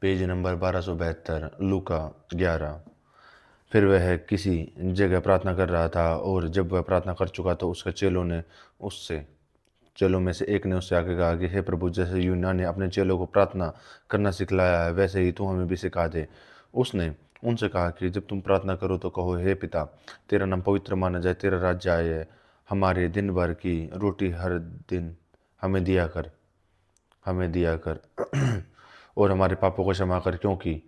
Page number 1272, लूका 11। फिर वह किसी जगह प्रार्थना कर रहा था, और जब वह प्रार्थना कर चुका तो उसके चेलों में से एक ने उससे आके कहा कि हे प्रभु, जैसे यूहन्ना ने अपने चेलों को प्रार्थना करना सिखलाया है, वैसे ही तू हमें भी सिखा दे। उसने उनसे कहा कि जब तुम प्रार्थना करो तो कहो, हे पिता, तेरा नाम पवित्र माना जाए, तेरा राज्य आए, हमारे दिन भर की रोटी हर दिन हमें दिया कर हमें दिया कर और हमारे पापों को क्षमा कर, क्योंकि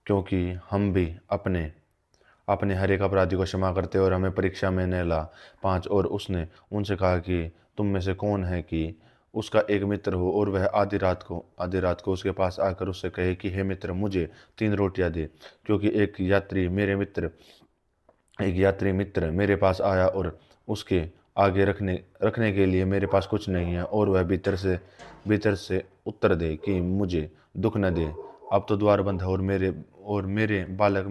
क्योंकि हम भी अपने अपने हर एक अपराधी को क्षमा करते, और हमें परीक्षा में न ला। 5। और उसने उनसे कहा कि तुम में से कौन है कि उसका एक मित्र हो, और वह आधी रात को उसके पास आकर उससे कहे कि हे मित्र, मुझे 3 रोटियां दे, क्योंकि एक यात्री मित्र मेरे पास आया, और उसके आगे रखने रखने के लिए मेरे पास कुछ नहीं है, और वह भीतर से उत्तर दे कि मुझे दुख न दे। अब तो द्वार बंद है, और मेरे बालक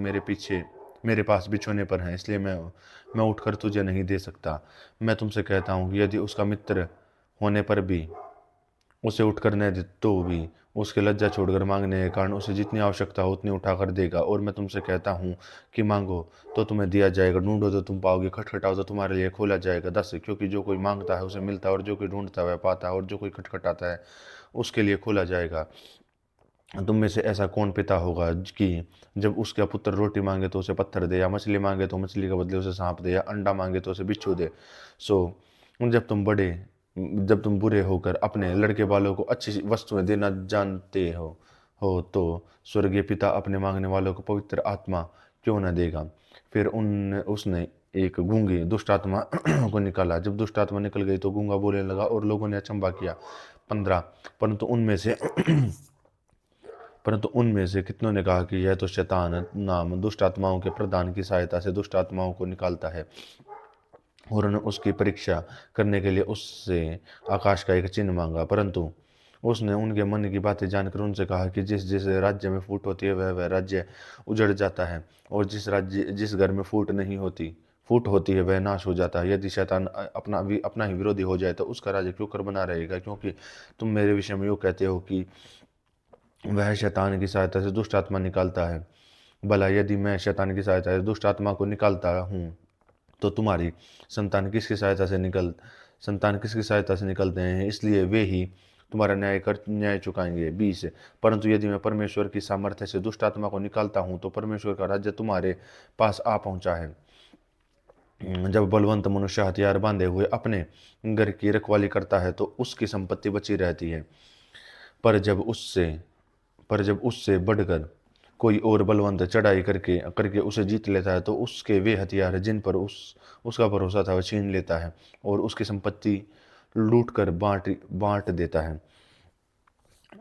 मेरे पास बिछोने पर हैं, इसलिए मैं उठकर तुझे नहीं दे सकता। मैं तुमसे कहता हूँ कि यदि उसका मित्र होने पर भी उसे उठकर न दे, तो भी उसके लज्जा छोड़कर मांगने के कारण उसे जितनी आवश्यकता हो उतनी उठाकर देगा। और मैं तुमसे कहता हूँ कि मांगो तो तुम्हें दिया जाएगा, ढूंढो तो तुम पाओगे, खटखटाओ तो तुम्हारे लिए खोला जाएगा। 10। क्योंकि जो कोई मांगता है उसे मिलता है, और जो कोई ढूंढता है वह पाता है, और जो कोई खटखटाता है उसके लिए खोला जाएगा। तुम में से ऐसा कौन पिता होगा कि जब उसका पुत्र रोटी मांगे तो उसे पत्थर दे, या मछली मांगे तो मछली के बदले उसे सांप दे, या अंडा मांगे तो उसे बिच्छू दे? सो जब तुम बुरे होकर अपने लड़के वालों को अच्छी वस्तुएं देना जानते हो तो स्वर्गीय पिता अपने मांगने वालों को पवित्र आत्मा क्यों न देगा। फिर उन उसने एक गूंगी दुष्ट आत्मा को निकाला। जब दुष्ट आत्मा निकल गई तो गूंगा बोलने लगा, और लोगों ने अचंभा किया। 15। परंतु उनमें से परंतु उनमें से कितनों ने कहा कि यह तो शैतान नाम दुष्ट आत्माओं के प्रधान की सहायता से दुष्ट आत्माओं को निकालता है। और उन्होंने उसकी परीक्षा करने के लिए उससे आकाश का एक चिन्ह मांगा। परंतु उसने उनके मन की बातें जानकर उनसे कहा कि जिस जिस राज्य में फूट होती है वह राज्य उजड़ जाता है, और जिस घर में फूट होती है वह नाश हो जाता है। यदि शैतान अपना ही विरोधी हो जाए तो उसका राज्य क्यों कर बना रहेगा? क्योंकि तुम मेरे विषय में यूँ कहते हो कि वह शैतान की सहायता से दुष्ट आत्मा निकालता है। भला यदि मैं शैतान की सहायता से दुष्ट आत्मा को निकालता हूँ, तो तुम्हारी संतान किसकी सहायता से निकलते हैं, इसलिए वे ही तुम्हारा न्याय चुकाएंगे। 20। परंतु यदि मैं परमेश्वर की सामर्थ्य से दुष्ट आत्मा को निकालता हूँ, तो परमेश्वर का राज्य तुम्हारे पास आ पहुंचा है। जब बलवंत मनुष्य हथियार बांधे हुए अपने घर की रखवाली करता है तो उसकी संपत्ति बची रहती है। पर जब उससे पर जब उससे बढ़कर कोई और बलवंत चढ़ाई करके करके उसे जीत लेता है, तो उसके वे हथियार जिन पर उसका भरोसा था वह छीन लेता है, और उसकी संपत्ति लूट कर बांट बांट देता है।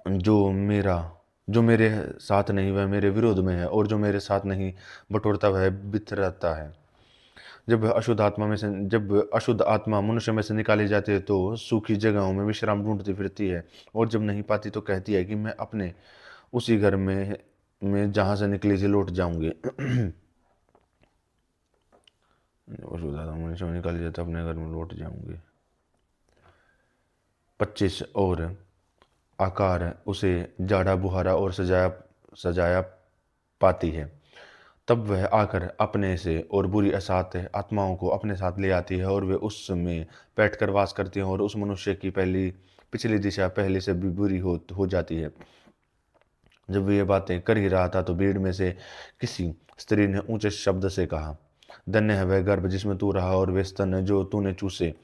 जो मेरा जो मेरे साथ नहीं वह मेरे विरोध में है, और जो मेरे साथ नहीं बटोरता वह बिथराता है। जब अशुद्ध आत्मा मनुष्य में से निकाली जाती है तो सूखी जगहों में विश्राम ढूंढती फिरती है, और जब नहीं पाती तो कहती है कि मैं अपने उसी घर में जहां से निकली थी लौट जाऊंगी। अशुद्ध आत्मा मनुष्य में निकाली जाती है, अपने घर में लौट जाऊंगी। 25। और आकार उसे जाड़ा बुहारा और सजाया सजाया पाती है। तब वह आकर अपने से और बुरी असात आत्माओं को अपने साथ ले आती है, और वे उसमें बैठकर वास करती हैं, और उस मनुष्य की पिछली दिशा पहले से भी बुरी हो जाती है। जब वह ये बातें कर ही रहा था तो भीड़ में से किसी स्त्री ने ऊंचे शब्द से कहा, धन्य है वह गर्भ जिसमें तू रहा, और वे स्तन जो तूने चूसे।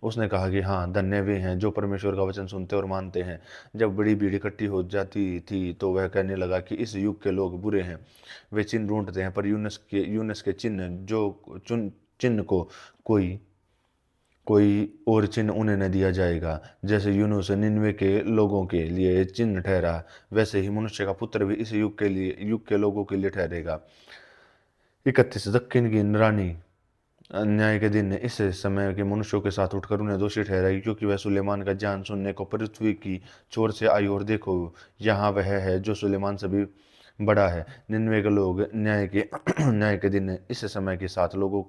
उसने कहा कि हाँ, धन्य वे हैं जो परमेश्वर का वचन सुनते और मानते हैं। जब बड़ी भीड़ इकट्ठी हो जाती थी तो वह कहने लगा कि इस युग के लोग बुरे हैं, वे चिन्ह ढूंढते हैं, पर यूनुस के चिन्ह को कोई कोई और चिन्ह उन्हें न दिया जाएगा। जैसे यूनुस निन्वे के लोगों के लिए चिन्ह ठहरा, वैसे ही मनुष्य का पुत्र भी इस युग के लोगों के लिए ठहरेगा। 31। दक्षिण की रानी न्याय के दिन इस समय के मनुष्यों के साथ उठकर उन्हें दोषी ठहराई, क्योंकि वह सुलेमान का ज्ञान सुनने को पृथ्वी की छोर से आई, और देखो, यहाँ वह है जो सुलेमान से भी बड़ा है। निन्वे के लोग न्याय के दिन इस समय के साथ लोगों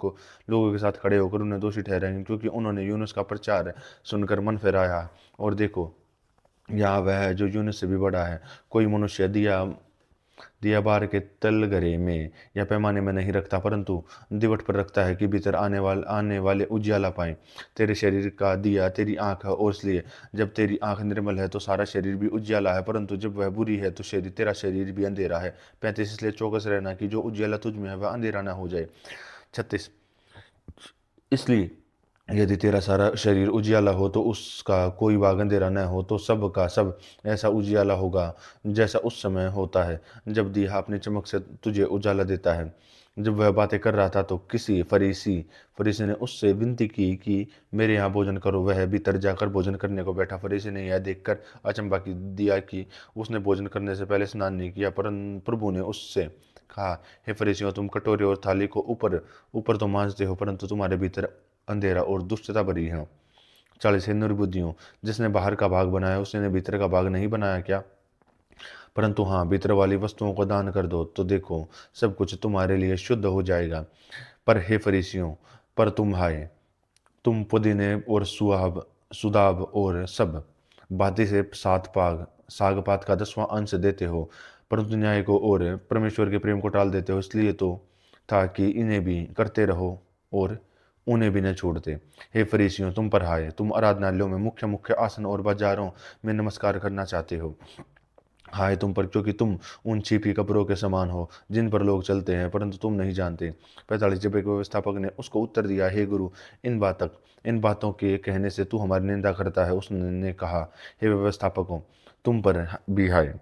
के साथ खड़े होकर उन्हें दोषी ठहराएंगे, क्योंकि उन्होंने यूनुस का प्रचार सुनकर मन फिराया, और देखो, यहाँ वह है जो यूनुस से भी बड़ा है। कोई मनुष्य दिया दिया बार के तलगरे में या पैमाने में नहीं रखता, परंतु दिवट पर रखता है कि भीतर आने वाले उजियाला पाए। तेरे शरीर का दिया तेरी आंख है, और इसलिए जब तेरी आंख निर्मल है तो सारा शरीर भी उजियाला है, परंतु जब वह बुरी है तो तेरा शरीर भी अंधेरा है। 35 इसलिए चौकस रहना कि जो उजियाला तुझ में है वह अंधेरा ना हो जाए। 36 इसलिए यदि तेरा सारा शरीर उजियाला हो तो उसका कोई भाग अंधेरा न हो, तो सब का सब ऐसा उजियाला होगा जैसा उस समय होता है जब दिया अपनी चमक से तुझे उजाला देता है। जब वह बातें कर रहा था तो किसी फरीसी ने उससे विनती की कि मेरे यहाँ भोजन करो। वह भीतर जाकर भोजन करने को बैठा। फरीसी ने यह देखकर अचंभा की दिया कि उसने भोजन करने से पहले स्नान नहीं किया। परंतु प्रभु ने उससे कहा, हे फरीसियों, तुम कटोरे और थाली को ऊपर ऊपर तो मांजते हो, परंतु तुम्हारे भीतर अंधेरा और दुष्टता भरी है। 40 है निर्बुद्धियों, जिसने बाहर का भाग बनाया उसने भीतर का भाग नहीं बनाया क्या? परंतु हाँ, भीतर वाली वस्तुओं को दान कर दो, तो देखो सब कुछ तुम्हारे लिए शुद्ध हो जाएगा। पर हे फरीसियों, पर तुम हाय, तुम पुदीने और सुदाब और सब बाती से 7 भाग साग पात का 10वां अंश देते हो, परंतु न्याय को और परमेश्वर के प्रेम को टाल देते हो। इसलिए तो था कि इन्हें भी करते रहो और उन्हें भी न छोड़ते। हे फरीसियों, तुम पर हाय, तुम आराधनालयों में मुख्य मुख्य आसन और बाजारों में नमस्कार करना चाहते हो। हाय तुम पर, क्योंकि तुम उन छिपी कब्रों के समान हो जिन पर लोग चलते हैं, परंतु तुम नहीं जानते। 45 जब एक व्यवस्थापक ने उसको उत्तर दिया, हे गुरु, इन बातों के कहने से तू हमारी निंदा करता है। उसने कहा, हे व्यवस्थापकों, तुम पर भी हाय,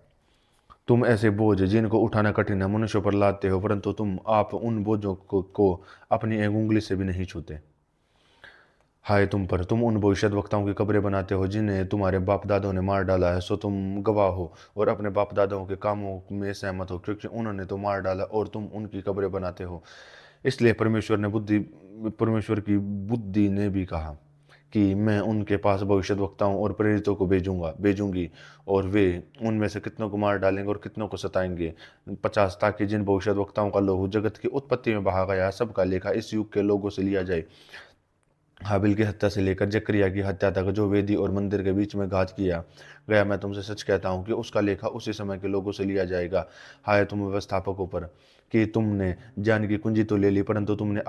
तुम ऐसे बोझ जिनको उठाना कठिन है मनुष्यों पर लादते हो, परंतु आप उन बोझों को अपनी एक उंगली से भी नहीं छूते। हाय तुम पर, तुम उन भविष्यद्वक्ताओं की कब्रें बनाते हो जिन्हें तुम्हारे बाप दादों ने मार डाला है। सो तुम गवाह हो और अपने बाप दादाओं के कामों में सहमत हो, क्योंकि उन्होंने तो मार डाला और तुम उनकी कब्रें बनाते हो। इसलिए परमेश्वर की बुद्धि ने भी कहा कि मैं उनके पास भविष्यद्वक्ताओं और प्रेरितों को भेजूंगी, और वे उनमें से कितनों को मार डालेंगे और कितनों को सताएंगे। 50 ताकि जिन भविष्यद्वक्ताओं का लहू जगत की उत्पत्ति में बहा गया, सबका लेखा इस युग के लोगों से लिया जाए। हाबिल की हत्या से लेकर जकरिया की हत्या तक जो वेदी और मंदिर के बीच में घात किया गया, मैं तुमसे सच कहता हूँ कि उसका लेखा उसी समय के लोगों से लिया जाएगा। हाय तुम व्यवस्थापकों पर कि तुमने ज्ञान की कुंजी तो ले ली, परंतु तुमने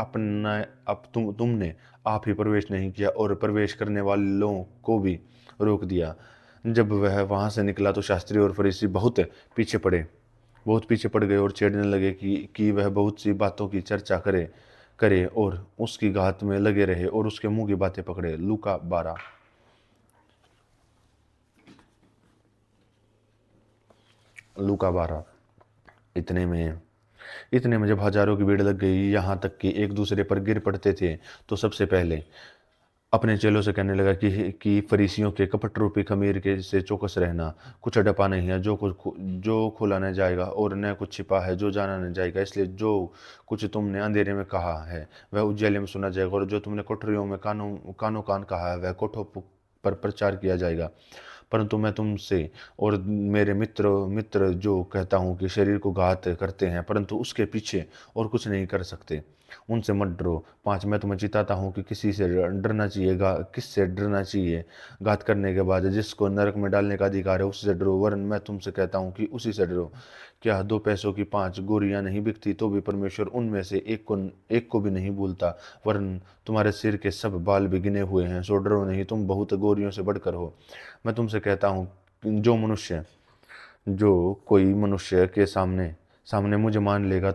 आप ही प्रवेश नहीं किया और प्रवेश करने वालों को भी रोक दिया। जब वह वहां से निकला तो शास्त्री और फरीसी बहुत पीछे पड़ गए और छेड़ने लगे कि वह बहुत सी बातों की चर्चा करे करे और उसकी घात में लगे रहे और उसके मुंह की बातें पकड़े। लूका 12। इतने में जब हजारों की भीड़ लग गई, यहाँ तक कि एक दूसरे पर गिर पड़ते थे, तो सबसे पहले अपने चेलों से कहने लगा कि फरीसियों के कपट रूपी खमीर के से चौकस रहना। कुछ अडपा नहीं है जो खोला न जाएगा, और न कुछ छिपा है जो जाना न जाएगा। इसलिए जो कुछ तुमने अंधेरे में कहा है वह उजाले में सुना जाएगा, और जो तुमने कोठरियों में कानों कान कहा है वह कोठों पर प्रचार किया जाएगा। परंतु मैं तुमसे और मेरे मित्र जो कहता हूँ कि शरीर को घात करते हैं, परंतु उसके पीछे और कुछ नहीं कर सकते, उनसे मत डरो। 5 मैं तुम्हें चिताता हूँ कि किससे डरना चाहिए। घात करने के बाद जिसको नरक में डालने का अधिकार है उससे डरो, वरन मैं तुमसे कहता हूँ कि उसी से डरो। क्या 2 पैसों की 5 गोरियां नहीं बिकती, तो भी परमेश्वर उनमें से एक को भी नहीं भूलता। वरन तुम्हारे सिर के सब बाल भी गिने हुए हैं। सो डरो नहीं, तुम बहुत गोरियों से बढ़कर हो। मैं तुमसे कहता हूँ, जो कोई मनुष्य के सामने सामने मुझे मान लेगा,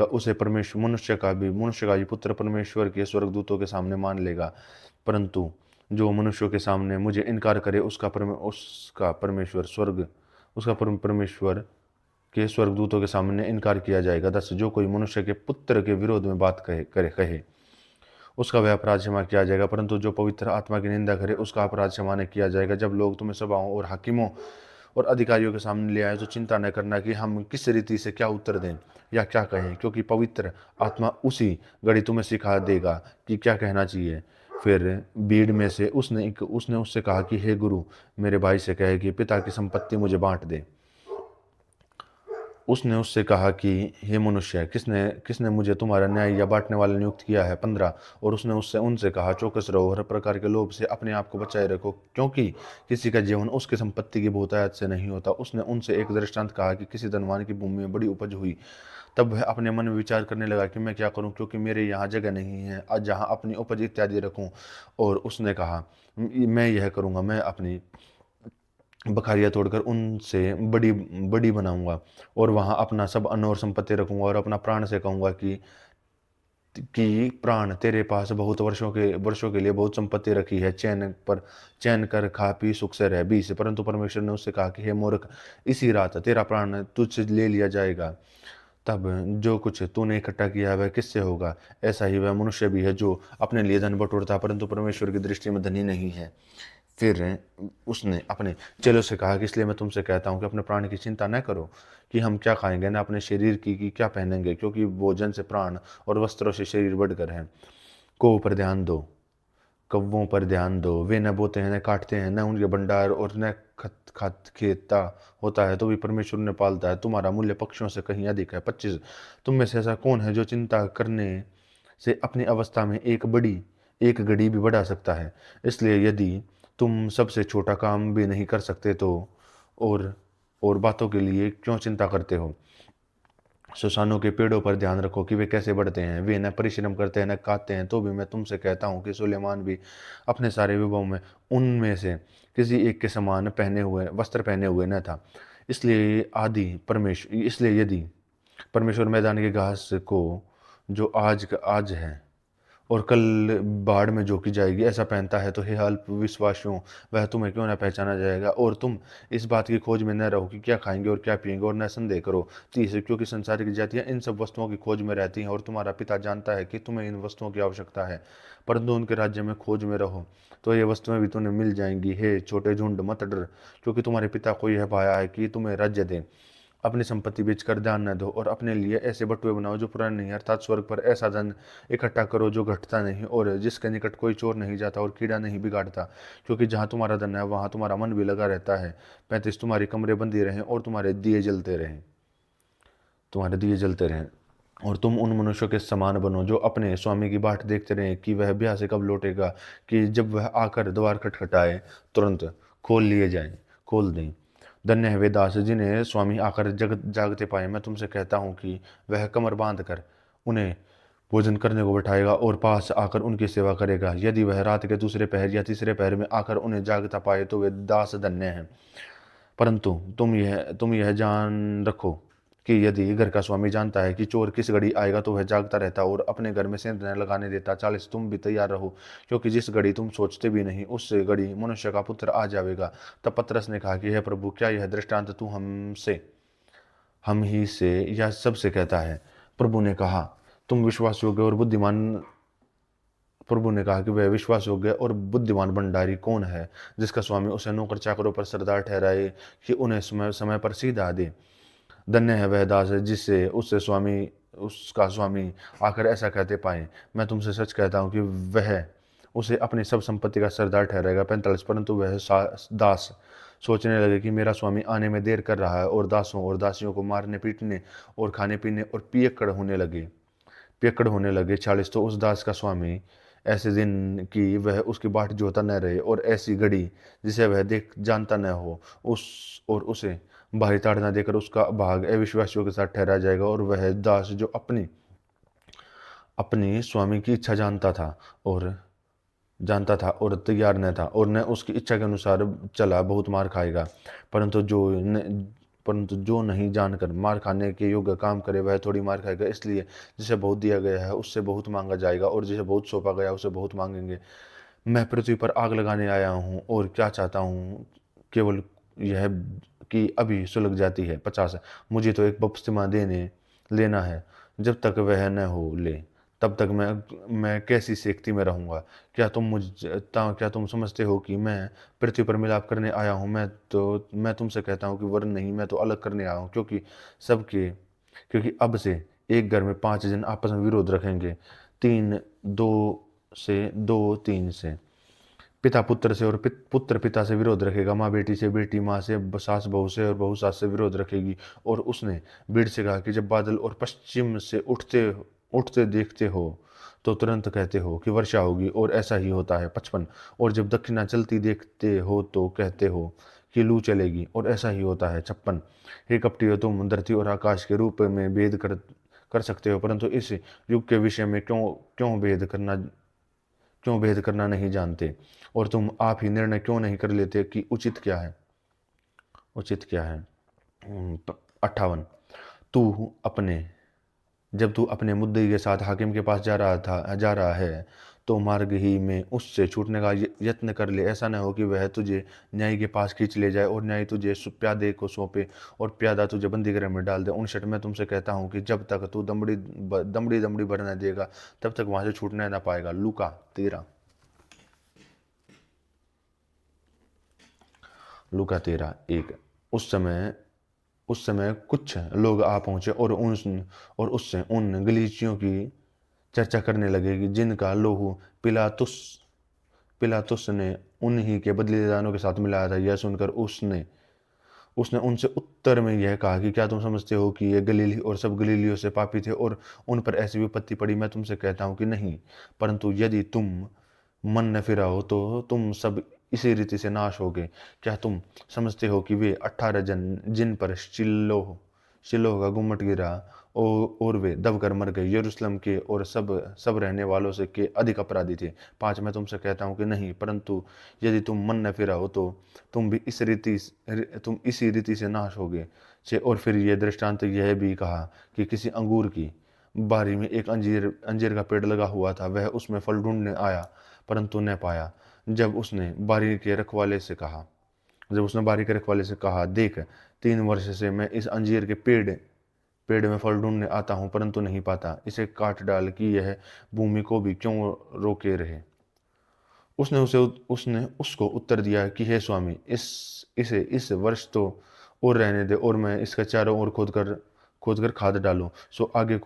उसे परमेश्वर मनुष्य का भी पुत्र परमेश्वर के स्वर्गदूतों के सामने मान लेगा। परंतु जो मनुष्यों के सामने मुझे इनकार करे, परमेश्वर के स्वर्गदूतों के सामने इनकार किया जाएगा। 10 जो कोई मनुष्य के पुत्र के विरोध में बात कहे, उसका वह अपराध क्षमा किया जाएगा, परंतु जो पवित्र आत्मा की निंदा करे उसका अपराध क्षमा नहीं किया जाएगा। जब लोग तुम्हें सभाओं और हाकिमों और अधिकारियों के सामने ले आए, तो चिंता न करना कि हम किस रीति से क्या उत्तर दें या क्या कहें, क्योंकि पवित्र आत्मा उसी घड़ी तुम्हें सिखा देगा कि क्या कहना चाहिए। फिर भीड़ में से उसने उससे कहा कि हे गुरु, मेरे भाई से कहे कि पिता की संपत्ति मुझे बांट दे। उसने उससे कहा कि हे मनुष्य, किसने किसने मुझे तुम्हारा न्याय या बांटने वाला नियुक्त किया है? 15। और उसने उससे उनसे कहा, चौकस रहो, हर प्रकार के लोभ से अपने आप को बचाए रखो, क्योंकि किसी का जीवन उसकी संपत्ति की बहुतायत से नहीं होता। उसने उनसे एक दृष्टांत कहा कि किसी धनवान की भूमि में बड़ी उपज हुई। तब वह अपने मन में विचार करने लगा कि मैं क्या करूं, क्योंकि मेरे यहाँ जगह नहीं है जहाँ अपनी उपज इत्यादि रखूं। और उसने कहा, मैं यह करूंगा, मैं अपनी बखारियाँ तोड़कर उनसे बड़ी बड़ी बनाऊंगा और वहां अपना सब अन्न और संपत्ति रखूंगा, और अपना प्राण से कहूंगा कि प्राण, तेरे पास बहुत वर्षों के लिए बहुत संपत्ति रखी है, चैन कर खा पी सुख से रह। 20। परंतु परमेश्वर ने उससे कहा कि हे मूर्ख, इसी रात तेरा प्राण तुझसे ले लिया जाएगा। तब जो कुछ तूने इकट्ठा किया है वह किससे होगा? ऐसा ही वह मनुष्य भी है जो अपने लिए धन बटोरता है, परंतु परमेश्वर की दृष्टि में धनी नहीं है। फिर उसने अपने चेलों से कहा कि इसलिए मैं तुमसे कहता हूँ कि अपने प्राण की चिंता न करो कि हम क्या खाएंगे, न अपने शरीर की कि क्या पहनेंगे, क्योंकि भोजन से प्राण और वस्त्रों से शरीर बढ़कर है। को पर ध्यान दो कौवों पर ध्यान दो, वे न बोते हैं, न काटते हैं, न उनके भंडार और न खत खत खेता होता है, तो भी परमेश्वर ने पालता है। तुम्हारा मूल्य पक्षियों से कहीं अधिक है। 25। तुम में से ऐसा कौन है जो चिंता करने से अपनी अवस्था में एक घड़ी भी बढ़ा सकता है? इसलिए यदि तुम सबसे छोटा काम भी नहीं कर सकते तो और और बातों के लिए क्यों चिंता करते हो? सुसानों के पेड़ों पर ध्यान रखो कि वे कैसे बढ़ते हैं, वे न परिश्रम करते हैं न खाते हैं, तो भी मैं तुमसे कहता हूँ कि सुलेमान भी अपने सारे विभव में उनमें से किसी एक के समान वस्त्र पहने हुए न था। इसलिए यदि परमेश्वर मैदान की घास को, जो आज है और कल बाढ़ में झोंकी जाएगी, ऐसा पहनता है, तो हे अल्प विश्वासियों, वह तुम्हें क्यों न पहचाना जाएगा? और तुम इस बात की खोज में न रहो कि क्या खाएंगे और क्या पिएंगे, और न संदेह करो। 30। क्योंकि संसारिक जातियां इन सब वस्तुओं की खोज में रहती हैं, और तुम्हारा पिता जानता है कि तुम्हें इन वस्तुओं की आवश्यकता है। परंतु उनके राज्य में खोज में रहो, तो ये वस्तुएं भी तुम्हें मिल जाएंगी। हे छोटे झुंड, मत डर, क्योंकि तुम्हारे पिता को यह पाया है कि तुम्हें राज्य दें। अपनी संपत्ति बेचकर दान न दो, और अपने लिए ऐसे बटुए बनाओ जो पुराने नहीं, अर्थात स्वर्ग पर ऐसा धन इकट्ठा करो जो घटता नहीं, और जिसके निकट कोई चोर नहीं जाता और कीड़ा नहीं बिगाड़ता, क्योंकि जहाँ तुम्हारा धन है वहाँ तुम्हारा मन भी लगा रहता है। 35। तुम्हारी कमरे बंदी रहें और तुम्हारे दिए जलते रहें और तुम उन मनुष्यों के समान बनो जो अपने स्वामी की बाट देखते रहें कि वह ब्याह से कब लौटेगा, कि जब वह आकर द्वार खटखटाए तुरंत खोल दें। धन्य है वे दास जिन्हें स्वामी आकर जागते पाए। मैं तुमसे कहता हूँ कि वह कमर बांध कर उन्हें भोजन करने को बैठाएगा और पास आकर उनकी सेवा करेगा। यदि वह रात के दूसरे पहर या तीसरे पहर में आकर उन्हें जागता पाए तो वे दास धन्य हैं। परंतु तुम यह जान रखो कि यदि घर का स्वामी जानता है कि चोर किस घड़ी आएगा, तो वह जागता रहता और अपने घर में सेंध न लगाने देता। 40। तुम भी तैयार रहो, क्योंकि जिस घड़ी तुम सोचते भी नहीं उस घड़ी मनुष्य का पुत्र आ जाएगा। तब पतरस ने कहा कि हे प्रभु, क्या यह दृष्टांत तू हम ही से या सबसे कहता है? प्रभु ने कहा, कि वह विश्वास योग्य और बुद्धिमान भंडारी कौन है, जिसका स्वामी उसे नौकर चाकरों पर सरदार ठहराए कि उन्हें समय समय पर सीधा दे। धन्य है वह दास जिससे उसका स्वामी आकर ऐसा कहते पाए। मैं तुमसे सच कहता हूँ कि वह उसे अपनी सब संपत्ति का सरदार ठहराएगा। 45। परंतु वह दास सोचने लगे कि मेरा स्वामी आने में देर कर रहा है, और दासों और दासियों को मारने पीटने और खाने पीने और पियक्कड़ होने लगे। 40। तो उस दास का स्वामी ऐसे दिन की वह उसकी बाट जोता न रहे, और ऐसी घड़ी जिसे वह देख जानता न हो उसे बाहरी ताड़ न देकर उसका भाग अविश्वासियों के साथ ठहरा जाएगा। और वह दास जो अपनी अपनी स्वामी की इच्छा जानता था और तैयार न था और न उसकी इच्छा के अनुसार चला, बहुत मार खाएगा। परंतु जो नहीं जानकर मार खाने के योग्य काम करे वह थोड़ी मार खाएगा। इसलिए जिसे बहुत दिया गया है उससे बहुत मांगा जाएगा, और जिसे बहुत सौंपा गया उसे बहुत मांगेंगे। मैं पृथ्वी पर आग लगाने आया हूँ, और क्या चाहता हूँ केवल यह कि अभी सुलग जाती है। 50। मुझे तो एक बपतिस्मा लेना है, जब तक वह न हो ले तब तक मैं कैसी सेक्ती में रहूंगा? क्या तुम समझते हो कि मैं पृथ्वी पर मिलाप करने आया हूँ? मैं तुमसे कहता हूँ कि वरन नहीं, मैं तो अलग करने आया हूँ, क्योंकि अब से एक घर में 5 जन आपस में विरोध रखेंगे, 3 2 से 2 3 से। पिता पुत्र से और पुत्र पिता से विरोध रखेगा, माँ बेटी से, बेटी माँ से, सास बहू से और बहू सास से विरोध रखेगी। और उसने भीड़ से कहा कि जब बादल और पश्चिम से उठते उठते देखते हो तो तुरंत कहते हो कि वर्षा होगी, और ऐसा ही होता है। 55। और जब दक्षिणा चलती देखते हो तो कहते हो कि लू चलेगी, और ऐसा ही होता है। 56। हे कपटियों, तुम धरती और आकाश के रूप में भेद कर सकते हो, परंतु इस युग के विषय में क्यों क्यों भेद करना नहीं जानते, और तुम आप ही निर्णय क्यों नहीं कर लेते कि उचित क्या है, उचित क्या है। 58। तू अपने जब तू अपने मुद्दई के साथ हाकिम के पास जा रहा है तो मार्ग ही में उससे छूटने का यत्न कर ले। ऐसा न हो कि वह तुझे न्यायी के पास खींच ले जाए और न्यायी तुझे प्यादे को सौंपे और प्यादा तुझे बंदीगृह में डाल दे। 59। मैं तुमसे कहता हूँ कि जब तक तू दमड़ी दमड़ी भर न देगा तब तक वहां से छूटने न पाएगा। लूका 13। लूका 13:1। उस समय कुछ लोग आ पहुंचे और उससे उन गलीचियों की चर्चा करने लगे कि जिनका लोहू पिलातुस पिलातुस ने उन्हीं के बलिदानों के साथ मिलाया था। यह सुनकर उसने उसने उनसे उत्तर में यह कहा कि क्या तुम समझते हो कि ये गलीली और सब गलीलियों से पापी थे और उन पर ऐसी विपत्ति पड़ी? मैं तुमसे कहता हूँ कि नहीं, परंतु यदि तुम मन न फिराओ तो तुम सब इसी रीति से नाश होगे। क्या तुम समझते हो कि वे 18 जन जिन पर शिलोह का गुम्मट गिरा और वे दबकर मर गए, यरूशलेम के और सब सब रहने वालों से के अधिक अपराधी थे? 5। मैं तुमसे कहता हूँ कि नहीं, परंतु यदि तुम मन न फिराओ तो तुम भी तुम इसी रीति से नाश होगे। और फिर ये दृष्टांत यह भी कहा कि किसी अंगूर की बारी में एक अंजीर का पेड़ लगा हुआ था। वह उसमें फल ढूंढने आया परंतु न पाया। जब उसने बारी के रखवाले से कहा, देख, 3 वर्ष से मैं इस अंजीर के पेड़ में फल ढूंढने आता हूँ परंतु नहीं पाता। इसे काट डाल कि यह भूमि को भी क्यों रोके रहे। उसने उसको उत्तर दिया कि हे स्वामी, इसे इस वर्ष तो और रहने दे, और मैं इसका चारों ओर खोद कर खाद डालूं, सो आगे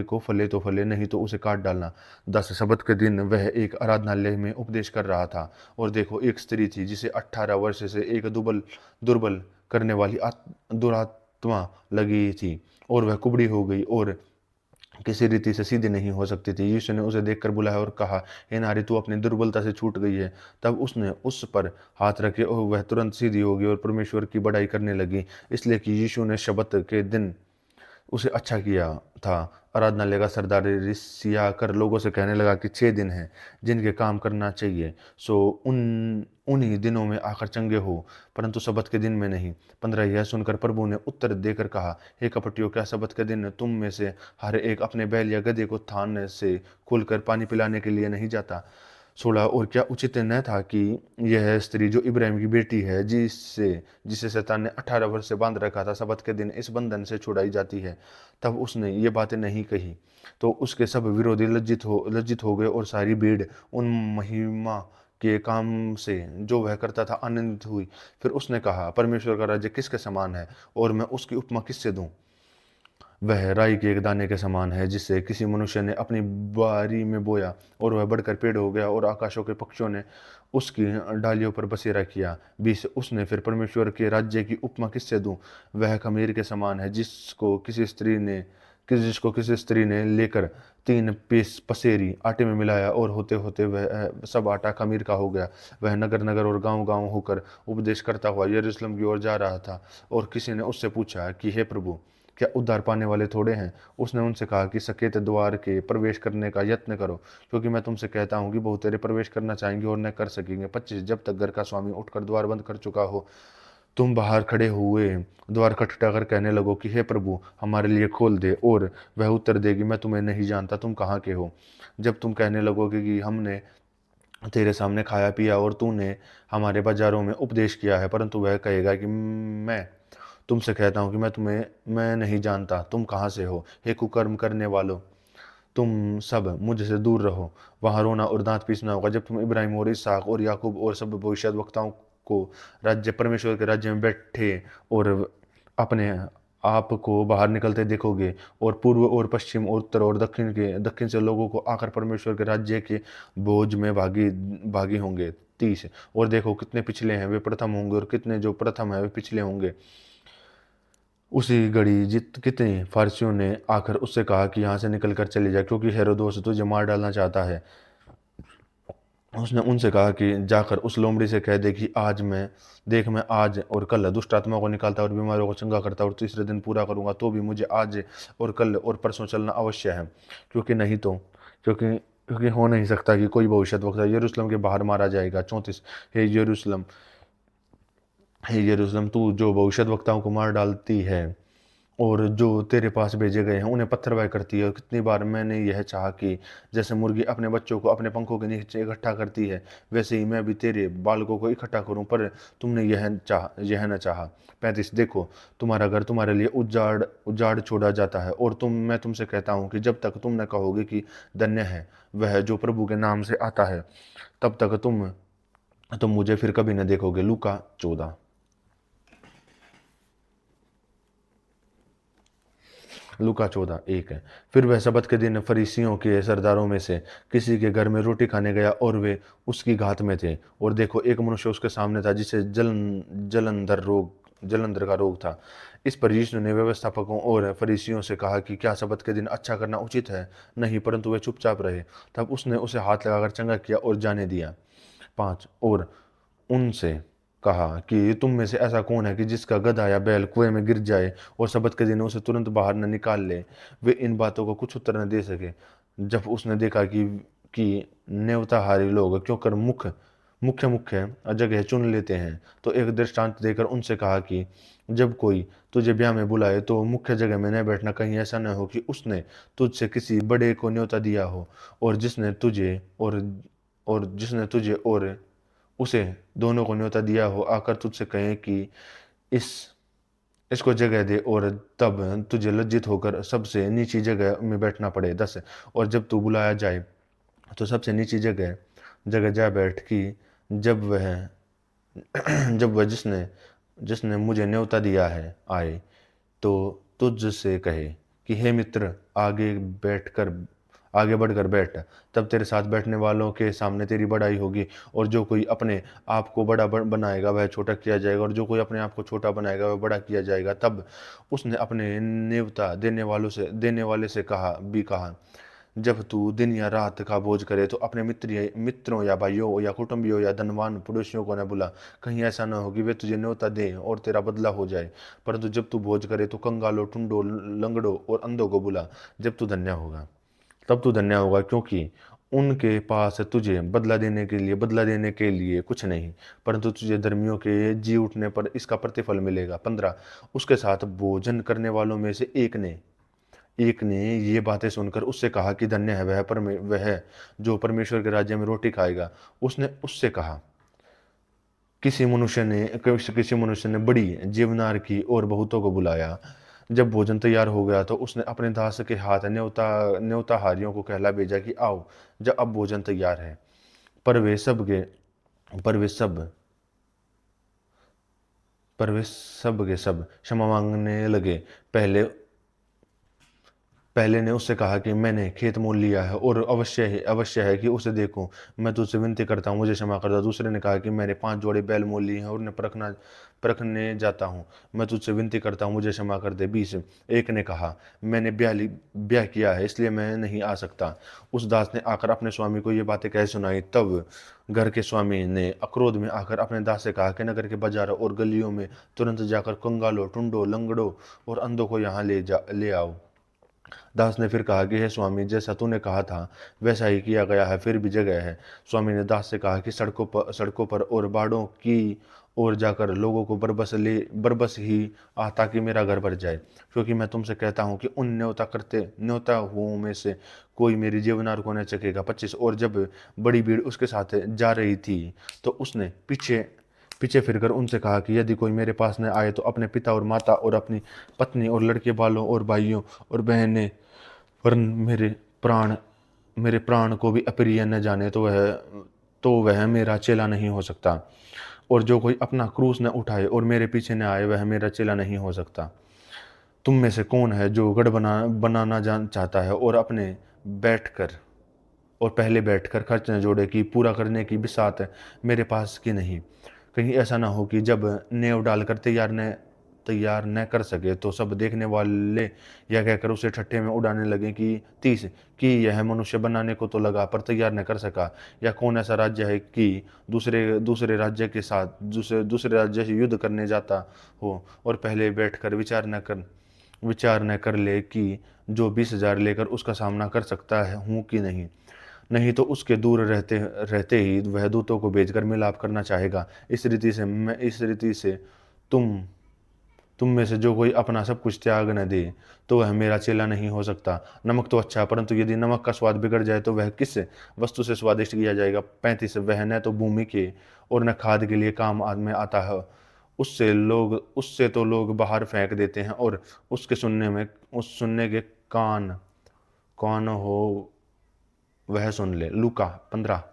को फले तो फले, नहीं तो उसे काट डालना। 10। शब्बत के दिन वह एक आराधनालय में उपदेश कर रहा था, और देखो, एक स्त्री थी जिसे 18 वर्ष से एक दुर्बल करने वाली दुरात्मा लगी थी, और वह कुबड़ी हो गई और किसी रीति से सीधी नहीं हो सकती थी। यीशु ने उसे देखकर बुलाया और कहा, हे नारी, तू अपनी दुर्बलता से छूट गई है। तब उसने उस पर हाथ रखे और वह तुरंत सीधी हो गई और परमेश्वर की बड़ाई करने लगी, इसलिए कि यीशु ने शब्बत के दिन उसे अच्छा किया था। आराधनालय का सरदार रिसिया कर लोगों से कहने लगा कि 6 दिन हैं जिनके काम करना चाहिए, सो उन्हीं दिनों में आकर चंगे हो, परंतु शब्बत के दिन में नहीं। 15। यह सुनकर प्रभु ने उत्तर देकर कहा, हे कपटियों, क्या शब्बत के दिन तुम में से हर एक अपने बैल या गधे को थान से खोलकर पानी पिलाने के लिए नहीं जाता? 16। और क्या उचित न था कि यह स्त्री जो इब्राहिम की बेटी है, जिसे शैतान ने 18 वर्ष से बांध रखा था, शब्बत के दिन इस बंधन से छुड़ाई जाती है? तब उसने ये बातें नहीं कही तो उसके सब विरोधी लज्जित हो गए, और सारी भीड़ उन महिमा के काम से जो वह करता था आनंदित हुई। फिर उसने कहा, परमेश्वर का राज्य किसके समान है, और मैं उसकी उपमा किससे दूं? वह राई के एक दाने के समान है जिसे किसी मनुष्य ने अपनी बारी में बोया, और वह बढ़कर पेड़ हो गया और आकाशों के पक्षियों ने उसकी डालियों पर बसेरा किया। 20। उसने फिर परमेश्वर के राज्य की उपमा किससे दूं? वह खमीर के समान है जिसको किसी स्त्री ने लेकर 3 पीस पसेरी आटे में मिलाया, और होते होते वह सब आटा खमीर का हो गया। वह नगर नगर और गांव गांव होकर उपदेश करता हुआ यरूशलेम की ओर जा रहा था, और किसी ने उससे पूछा कि हे प्रभु, क्या उद्धार पाने वाले थोड़े हैं? उसने उनसे कहा कि सकेत द्वार के प्रवेश करने का यत्न करो, क्योंकि मैं तुमसे कहता हूँ कि बहुत तेरे प्रवेश करना चाहेंगे और न कर सकेंगे। 25। जब तक घर का स्वामी उठकर द्वार बंद कर चुका हो, तुम बाहर खड़े हुए द्वार खटखटाकर कहने लगो कि हे प्रभु, हमारे लिए खोल दे, और वह उत्तर देगी, मैं तुम्हें नहीं जानता, तुम कहाँ के हो? जब तुम कहने लगोगे कि हमने तेरे सामने खाया पिया और तूने हमारे बाजारों में उपदेश किया है, परंतु वह कहेगा कि मैं तुमसे कहता हूँ कि मैं नहीं जानता, तुम कहाँ से हो, हे कुकर्म करने वालों, तुम सब मुझसे दूर रहो। वहाँ रोना और दांत पीसना होगा जब तुम इब्राहिम और इसहाक और याकूब और सब भविष्यद्वक्ताओं को परमेश्वर के राज्य में बैठे और अपने आप को बाहर निकलते देखोगे, और पूर्व और पश्चिम और उत्तर और दक्षिण से लोगों को आकर परमेश्वर के राज्य के बोझ में भागी भागी होंगे। 30 और देखो कितने पिछले हैं वे प्रथम होंगे और कितने जो प्रथम है वे पिछले होंगे। उसी घड़ी जित कितने फारसियों ने आकर उससे कहा कि यहाँ से निकल कर चले जा, क्योंकि हेरोदोस तुझे मार डालना चाहता है। उसने उनसे कहा कि जाकर उस लोमड़ी से कह दे कि आज मैं आज और कल दुष्ट आत्मा को निकालता और बीमारों को चंगा करता और तीसरे दिन पूरा करूंगा, तो भी मुझे आज और कल और परसों चलना अवश्य है, क्योंकि नहीं तो क्योंकि हो नहीं सकता कि कोई भविष्यद्वक्ता यरूशलेम के बाहर मारा जाएगा। 34 हे यरूशलेम, तू जो भविष्यद्वक्ताओं को मार डालती है और जो तेरे पास भेजे गए हैं उन्हें पत्थरवाह करती है। और कितनी बार मैंने यह चाहा कि जैसे मुर्गी अपने बच्चों को अपने पंखों के नीचे इकट्ठा करती है, वैसे ही मैं भी तेरे बालकों को इकट्ठा करूं, पर तुमने यह न चाहा। 35 देखो, तुम्हारा घर तुम्हारे लिए उजाड़ उजाड़ छोड़ा जाता है, और मैं तुमसे कहता हूँ कि जब तक तुम न कहोगे कि धन्य है वह जो प्रभु के नाम से आता है, तब तक तुम मुझे फिर कभी न देखोगे। लूका 14। लूका 14:1 है। फिर वह सबत के दिन फरीसियों के सरदारों में से किसी के घर में रोटी खाने गया, और वे उसकी घात में थे। और देखो, एक मनुष्य उसके सामने था जिसे जलंधर का रोग था। इस पर यीशु ने व्यवस्थापकों और फरीसियों से कहा कि क्या सबत के दिन अच्छा करना उचित है? नहीं, परंतु वे चुपचाप रहे। तब उसने उसे हाथ लगाकर चंगा किया और जाने दिया। 5 और उनसे कहा कि तुम में से ऐसा कौन है कि जिसका गधा या बैल कुएं में गिर जाए और सबत के दिन उसे तुरंत बाहर न निकाल ले? वे इन बातों को कुछ उत्तर न दे सके। जब उसने देखा कि नेवताहारी लोग क्यों कर मुख्य मुख्य जगह चुन लेते हैं, तो एक दृष्टांत देकर उनसे कहा कि जब कोई तुझे ब्याह में बुलाए तो मुख्य जगह में न बैठना, कहीं ऐसा न हो कि उसने तुझसे किसी बड़े को न्योता दिया हो, और जिसने तुझे और उसे दोनों को न्योता दिया हो आकर तुझसे कहें कि इस इसको जगह दे, और तब तुझे लज्जित होकर सबसे नीची जगह में बैठना पड़े। 10 और जब तू बुलाया जाए तो सबसे नीची जगह जगह जा बैठ कि जब वह जब वह जिसने जिसने मुझे न्योता दिया है आए, तो तुझसे कहे कि हे मित्र, आगे बढ़कर बैठ। तब तेरे साथ बैठने वालों के सामने तेरी बड़ाई होगी। और जो कोई अपने आप को बड़ा बनाएगा वह छोटा किया जाएगा, और जो कोई अपने आप को छोटा बनाएगा वह बड़ा किया जाएगा। तब उसने अपने नेवता देने वाले से कहा, जब तू दिन या रात का भोज करे तो अपने मित्रों या भाइयों या कुटुंबियों या धनवान पड़ोसियों को न बुला, कहीं ऐसा न हो कि वे तुझे न्योता दें और तेरा बदला हो जाए। परंतु जब तू भोज करे तो कंगालों, टुंडों, लंगड़ों और अंधों को बुला, तब तू धन्य होगा, क्योंकि उनके पास तुझे बदला देने के लिए कुछ नहीं, परंतु तुझे धर्मियों के जी उठने पर इसका प्रतिफल मिलेगा। 15 उसके साथ भोजन करने वालों में से एक ने ये बातें सुनकर उससे कहा कि धन्य है वह जो परमेश्वर के राज्य में रोटी खाएगा। उसने उससे कहा, किसी मनुष्य ने बड़ी जीवनार की और बहुतों को बुलाया। जब भोजन तैयार हो गया तो उसने अपने दास के हाथ न्योताहारियों को कहला भेजा कि आओ, जब अब भोजन तैयार है। पर वे सब के पर वे सब पर वे सब के सब क्षमा मांगने लगे। पहले ने उससे कहा कि मैंने खेत मोल लिया है और अवश्य है कि उसे देखूं। मैं तुझसे विनती करता हूँ, मुझे क्षमा कर दो। दूसरे ने कहा कि मैंने 5 जोड़े बैल मोल लिए हैं और उन्हें परखने जाता हूँ। मैं तुझसे विनती करता हूँ, मुझे क्षमा कर दे। 20 एक ने कहा, मैंने ब्याह किया है, इसलिए मैं नहीं आ सकता। उस दास ने आकर अपने स्वामी को ये बातें कह सुनाई। तब घर के स्वामी ने अक्रोध में आकर अपने दास से कहा कि नगर के बाजारों और गलियों में तुरंत जाकर कंगालों, टुंडों, लंगड़ों और अंधों को यहाँ ले आओ। दास ने फिर कहा कि हे स्वामी, जैसा तूने कहा था वैसा ही किया गया है, फिर भी जगह है। स्वामी ने दास से कहा कि सड़कों पर और बाड़ों की ओर जाकर लोगों को बरबस ही ताकि मेरा घर भर जाए, क्योंकि मैं तुमसे कहता हूँ कि उन न्योता हुओं में से कोई मेरी जीवनार को न चखेगा। 25 और जब बड़ी भीड़ उसके साथ जा रही थी तो उसने पीछे पीछे फिरकर उनसे कहा कि यदि कोई मेरे पास न आए तो अपने पिता और माता और अपनी पत्नी और लड़के बालों और भाइयों और बहनें, वरन मेरे प्राण को भी अप्रिय न जाने, तो वह मेरा चेला नहीं हो सकता। और जो कोई अपना क्रूस न उठाए और मेरे पीछे न आए वह मेरा चेला नहीं हो सकता। तुम में से कौन है जो गढ़ बनाना चाहता है और अपने बैठकर और पहले बैठकर खर्च न जोड़े कि पूरा करने की बिसात मेरे पास की नहीं। कहीं ऐसा ना हो कि जब नेव डालकर तैयार न कर सके तो सब देखने वाले यह कहकर उसे ठट्ठे में उड़ाने लगे कि 30 कि यह मनुष्य बनाने को तो लगा पर तैयार न कर सका। या कौन ऐसा राज्य है कि दूसरे दूसरे राज्य के साथ दूसरे राज्य से युद्ध करने जाता हो और पहले बैठकर विचार न कर ले कि जो 20,000 लेकर उसका सामना कर सकता है हूँ कि नहीं। नहीं तो उसके दूर रहते रहते ही वह दूतों को भेजकर मिलाप करना चाहेगा। इस रीति से तुम तुम में से जो कोई अपना सब कुछ त्याग न दे तो वह मेरा चेला नहीं हो सकता। नमक तो अच्छा, परंतु यदि नमक का स्वाद बिगड़ जाए तो वह किस वस्तु से स्वादिष्ट किया जाएगा। 35 वह न तो भूमि के और न खाद के लिए काम में आता है। उससे तो लोग बाहर फेंक देते हैं और उसके सुनने के कान कौन हो वह सुन ले। लूका 15।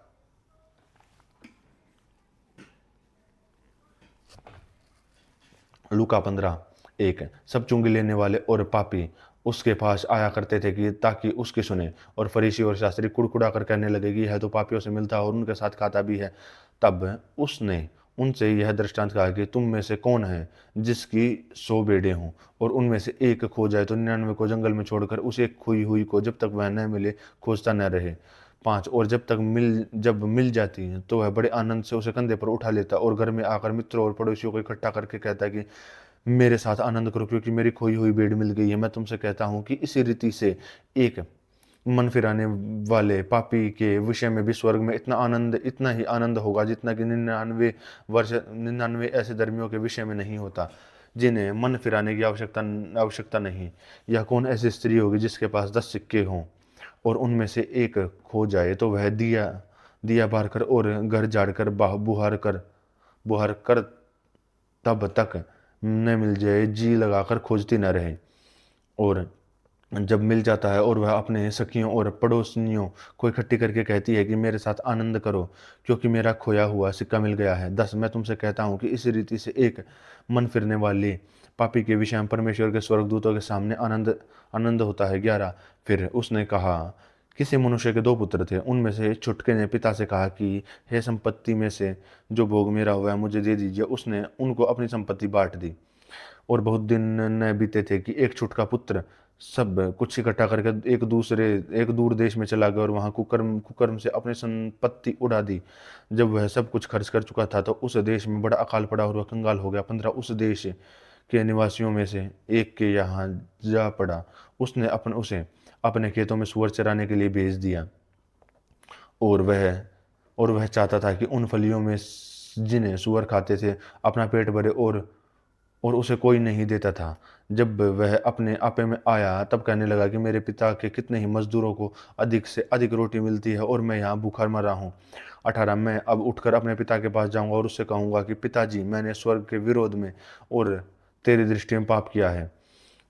लूका 15:1। सब चुंगी लेने वाले और पापी उसके पास आया करते थे कि ताकि उसकी सुने। और फरीसी और शास्त्री कुड़कुड़ा कर कहने लगे कि यह तो पापियों से मिलता है और उनके साथ खाता भी है। तब उसने उनसे यह दृष्टांत कहा कि तुम में से कौन है जिसकी 100 भेड़ें हों और उनमें से एक खो जाए तो 99 को जंगल में छोड़कर उस एक खोई हुई को जब तक वह न मिले खोजता न रहे। 5 और जब मिल जाती है तो वह बड़े आनंद से उसे कंधे पर उठा लेता और घर में आकर मित्रों और पड़ोसियों को इकट्ठा करके कहता कि मेरे साथ आनंद करो क्योंकि मेरी खोई हुई भेड़ मिल गई है। मैं तुमसे कहता हूँ कि इसी रीति से एक मन फिराने वाले पापी के विषय में भी स्वर्ग में इतना ही आनंद होगा जितना कि 99 ऐसे धर्मियों के विषय में नहीं होता जिन्हें मन फिराने की आवश्यकता नहीं। या कौन ऐसी स्त्री होगी जिसके पास 10 सिक्के हों और उनमें से एक खो जाए तो वह दिया बार कर और घर झाड़ कर बुहार कर तब तक न मिल जाए जी लगाकर खोजती न रहे। और जब मिल जाता है और वह अपने सखियों और पड़ोसियों को इकट्ठी करके कहती है कि मेरे साथ आनंद करो क्योंकि मेरा खोया हुआ सिक्का मिल गया है। 10 मैं तुमसे कहता हूँ कि इस रीति से एक मन फिरने वाले पापी के विषय में परमेश्वर के स्वर्गदूतों के सामने आनंद होता है। 11 फिर उसने कहा किसी मनुष्य के 2 पुत्र थे। उनमें से छुटके ने पिता से कहा कि हे संपत्ति में से जो भोग मेरा हुआ है मुझे दे दीजिए। उसने उनको अपनी संपत्ति बांट दी। और बहुत दिन न बीते थे कि एक छुटका पुत्र सब कुछ इकट्ठा करके एक दूर देश में चला गया और वहां कुकर्म से अपनी संपत्ति उड़ा दी। जब वह सब कुछ खर्च कर चुका था तो उस देश में बड़ा अकाल पड़ा और वह कंगाल हो गया। 15 उस देश के निवासियों में से एक के यहाँ जा पड़ा। उसने उसे अपने खेतों में सुअर चराने के लिए भेज दिया और वह चाहता था कि उन फलियों में जिन्हें सुअर खाते थे अपना पेट भरे और उसे कोई नहीं देता था। जब वह अपने आपे में आया तब कहने लगा कि मेरे पिता के कितने ही मजदूरों को अधिक से अधिक रोटी मिलती है और मैं यहाँ भूखा मर रहा हूँ। 18 मैं अब उठकर अपने पिता के पास जाऊंगा और उससे कहूंगा कि पिताजी मैंने स्वर्ग के विरोध में और तेरी दृष्टि में पाप किया है।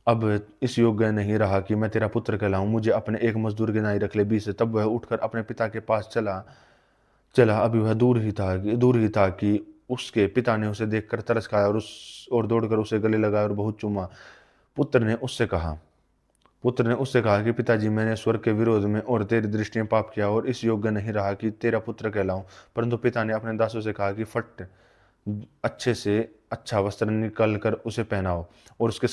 अब इस योग्य नहीं रहा कि मैं तेरा पुत्र कहलाऊं। मुझे अपने एक मजदूर के नाई रख ले। 20 तब वह उठकर अपने पिता के पास चला। अभी वह दूर ही था कि उसके पिता ने उसे देखकर तरस खाया और दौड़कर उसे गले लगाया और बहुत चूमा। पुत्र ने उससे कहा कि पिताजी मैंने स्वर्ग के विरोध में और तेरी दृष्टि में पाप किया और इस योग्य नहीं रहा कि तेरा पुत्र कहलाऊं। परंतु पिता ने अपने दासों से कहा कि फट अच्छे से अच्छा वस्त्र निकाल कर उसे पहनाओ और उसके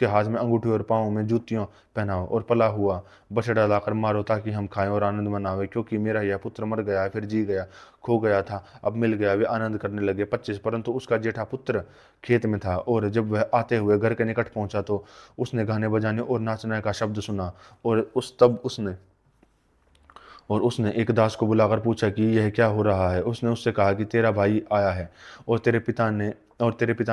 हाथ में अंगूठी और पाँव में जूतियां पहनाओ और पला हुआ बछड़ा लाकर मारो ताकि हम खाएं और आनंद मनावे। क्योंकि मेरा यह पुत्र मर गया फिर जी गया, खो गया था अब मिल गया। वे आनंद करने लगे। 25 परंतु उसका जेठा पुत्र खेत में था और जब वह आते हुए घर के निकट पहुंचा तो उसने गाने बजाने और नाचने का शब्द सुना और उसने एक दास को बुलाकर पूछा कि यह क्या हो रहा है। उसने उससे कहा कि तेरा भाई आया है और तेरे पिता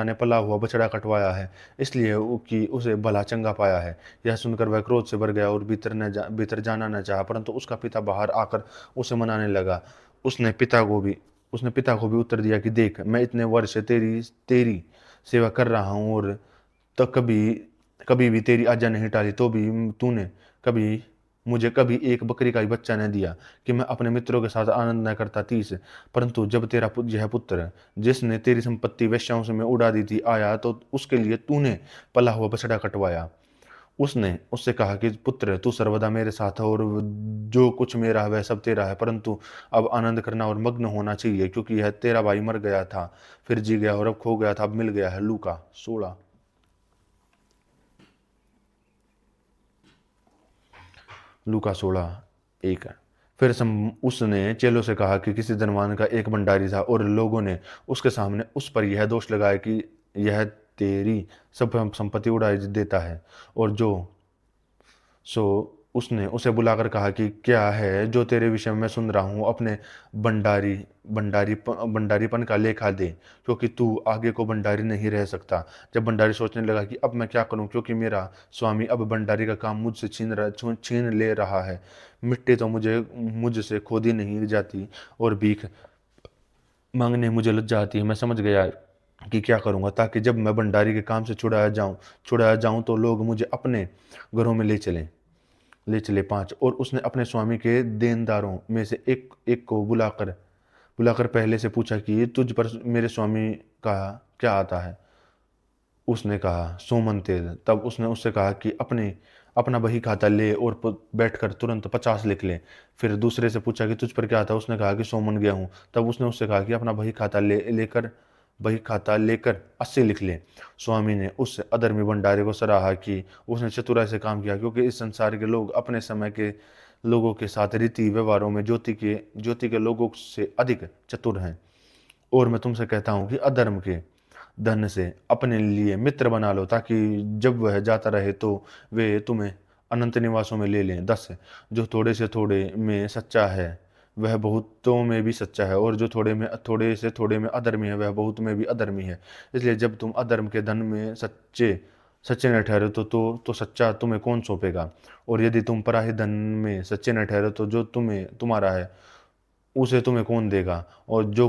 ने पला हुआ बछड़ा कटवाया है इसलिए कि उसे भला चंगा पाया है। यह सुनकर वह क्रोध से भर गया और भीतर जाना न चाहा। परंतु उसका पिता बाहर आकर उसे मनाने लगा। उसने पिता को भी उत्तर दिया कि देख मैं इतने वर्ष तेरी सेवा कर रहा हूँ और तो कभी भी तेरी आज्ञा नहीं टाली तो भी तूने मुझे कभी एक बकरी का ही बच्चा न दिया कि मैं अपने मित्रों के साथ आनंद न करता। 30 परंतु जब यह पुत्र जिसने तेरी संपत्ति वेश्याओं में उड़ा दी थी आया तो उसके लिए तूने पला हुआ बछड़ा कटवाया। उसने उससे कहा कि पुत्र, तू सर्वदा मेरे साथ है और जो कुछ मेरा है वह सब तेरा है, परंतु अब आनंद करना और मग्न होना चाहिए, क्योंकि यह तेरा भाई मर गया था, फिर जी गया, और अब खो गया था, अब मिल गया है। लूका 16। लूका 16:1। फिर उसने चेलों से कहा कि किसी धनवान का एक भंडारी था, और लोगों ने उसके सामने उस पर यह दोष लगाया कि यह तेरी सब संपत्ति उड़ा देता है। और जो सो उसने उसे बुलाकर कहा कि क्या है जो तेरे विषय में सुन रहा हूँ, अपने भंडारी भंडारीपन का लेखा दे, क्योंकि तू आगे को भंडारी नहीं रह सकता। जब भंडारी सोचने लगा कि अब मैं क्या करूं, क्योंकि मेरा स्वामी अब भंडारी का काम मुझसे छीन ले रहा है, मिट्टी तो मुझसे खोदी नहीं जाती, और भीख मांगने मुझे लज्जा आती है। मैं समझ गया कि क्या करूंगा, ताकि जब मैं भंडारी के काम से छुड़ाया जाऊं तो लोग मुझे अपने घरों में ले चले। 5। और उसने अपने स्वामी के देनदारों में से एक एक को बुलाकर पहले से पूछा कि तुझ पर मेरे स्वामी का क्या आता है। उसने कहा, सोमन तेल। तब उसने उससे कहा कि अपना बही खाता ले और बैठकर तुरंत 50 लिख ले। फिर दूसरे से पूछा कि तुझ पर क्या आता है। उसने कहा कि सोमन गया हूँ। तब उसने उससे कहा कि अपना बही खाता लेकर 80 लिख ले। स्वामी ने उस अधर्मी भंडारे को सराहा कि उसने चतुराई से काम किया, क्योंकि इस संसार के लोग अपने समय के लोगों के साथ रीति व्यवहारों में ज्योति के लोगों से अधिक चतुर हैं। और मैं तुमसे कहता हूं कि अधर्म के धन से अपने लिए मित्र बना लो, ताकि जब वह जाता रहे तो वे तुम्हें अनंत निवासों में ले लें। 10। जो थोड़े से थोड़े में सच्चा है वह बहुतों में भी सच्चा है, और जो थोड़े से थोड़े में अधर्मी है वह बहुत में भी अधर्मी है। इसलिए जब तुम अधर्म के धन में सच्चे सच्चे न ठहरे तो सच्चा तुम्हें कौन सौंपेगा। और यदि तुम पराही धन में सच्चे न ठहरे तो जो तुम्हारा है उसे तुम्हें कौन देगा। और जो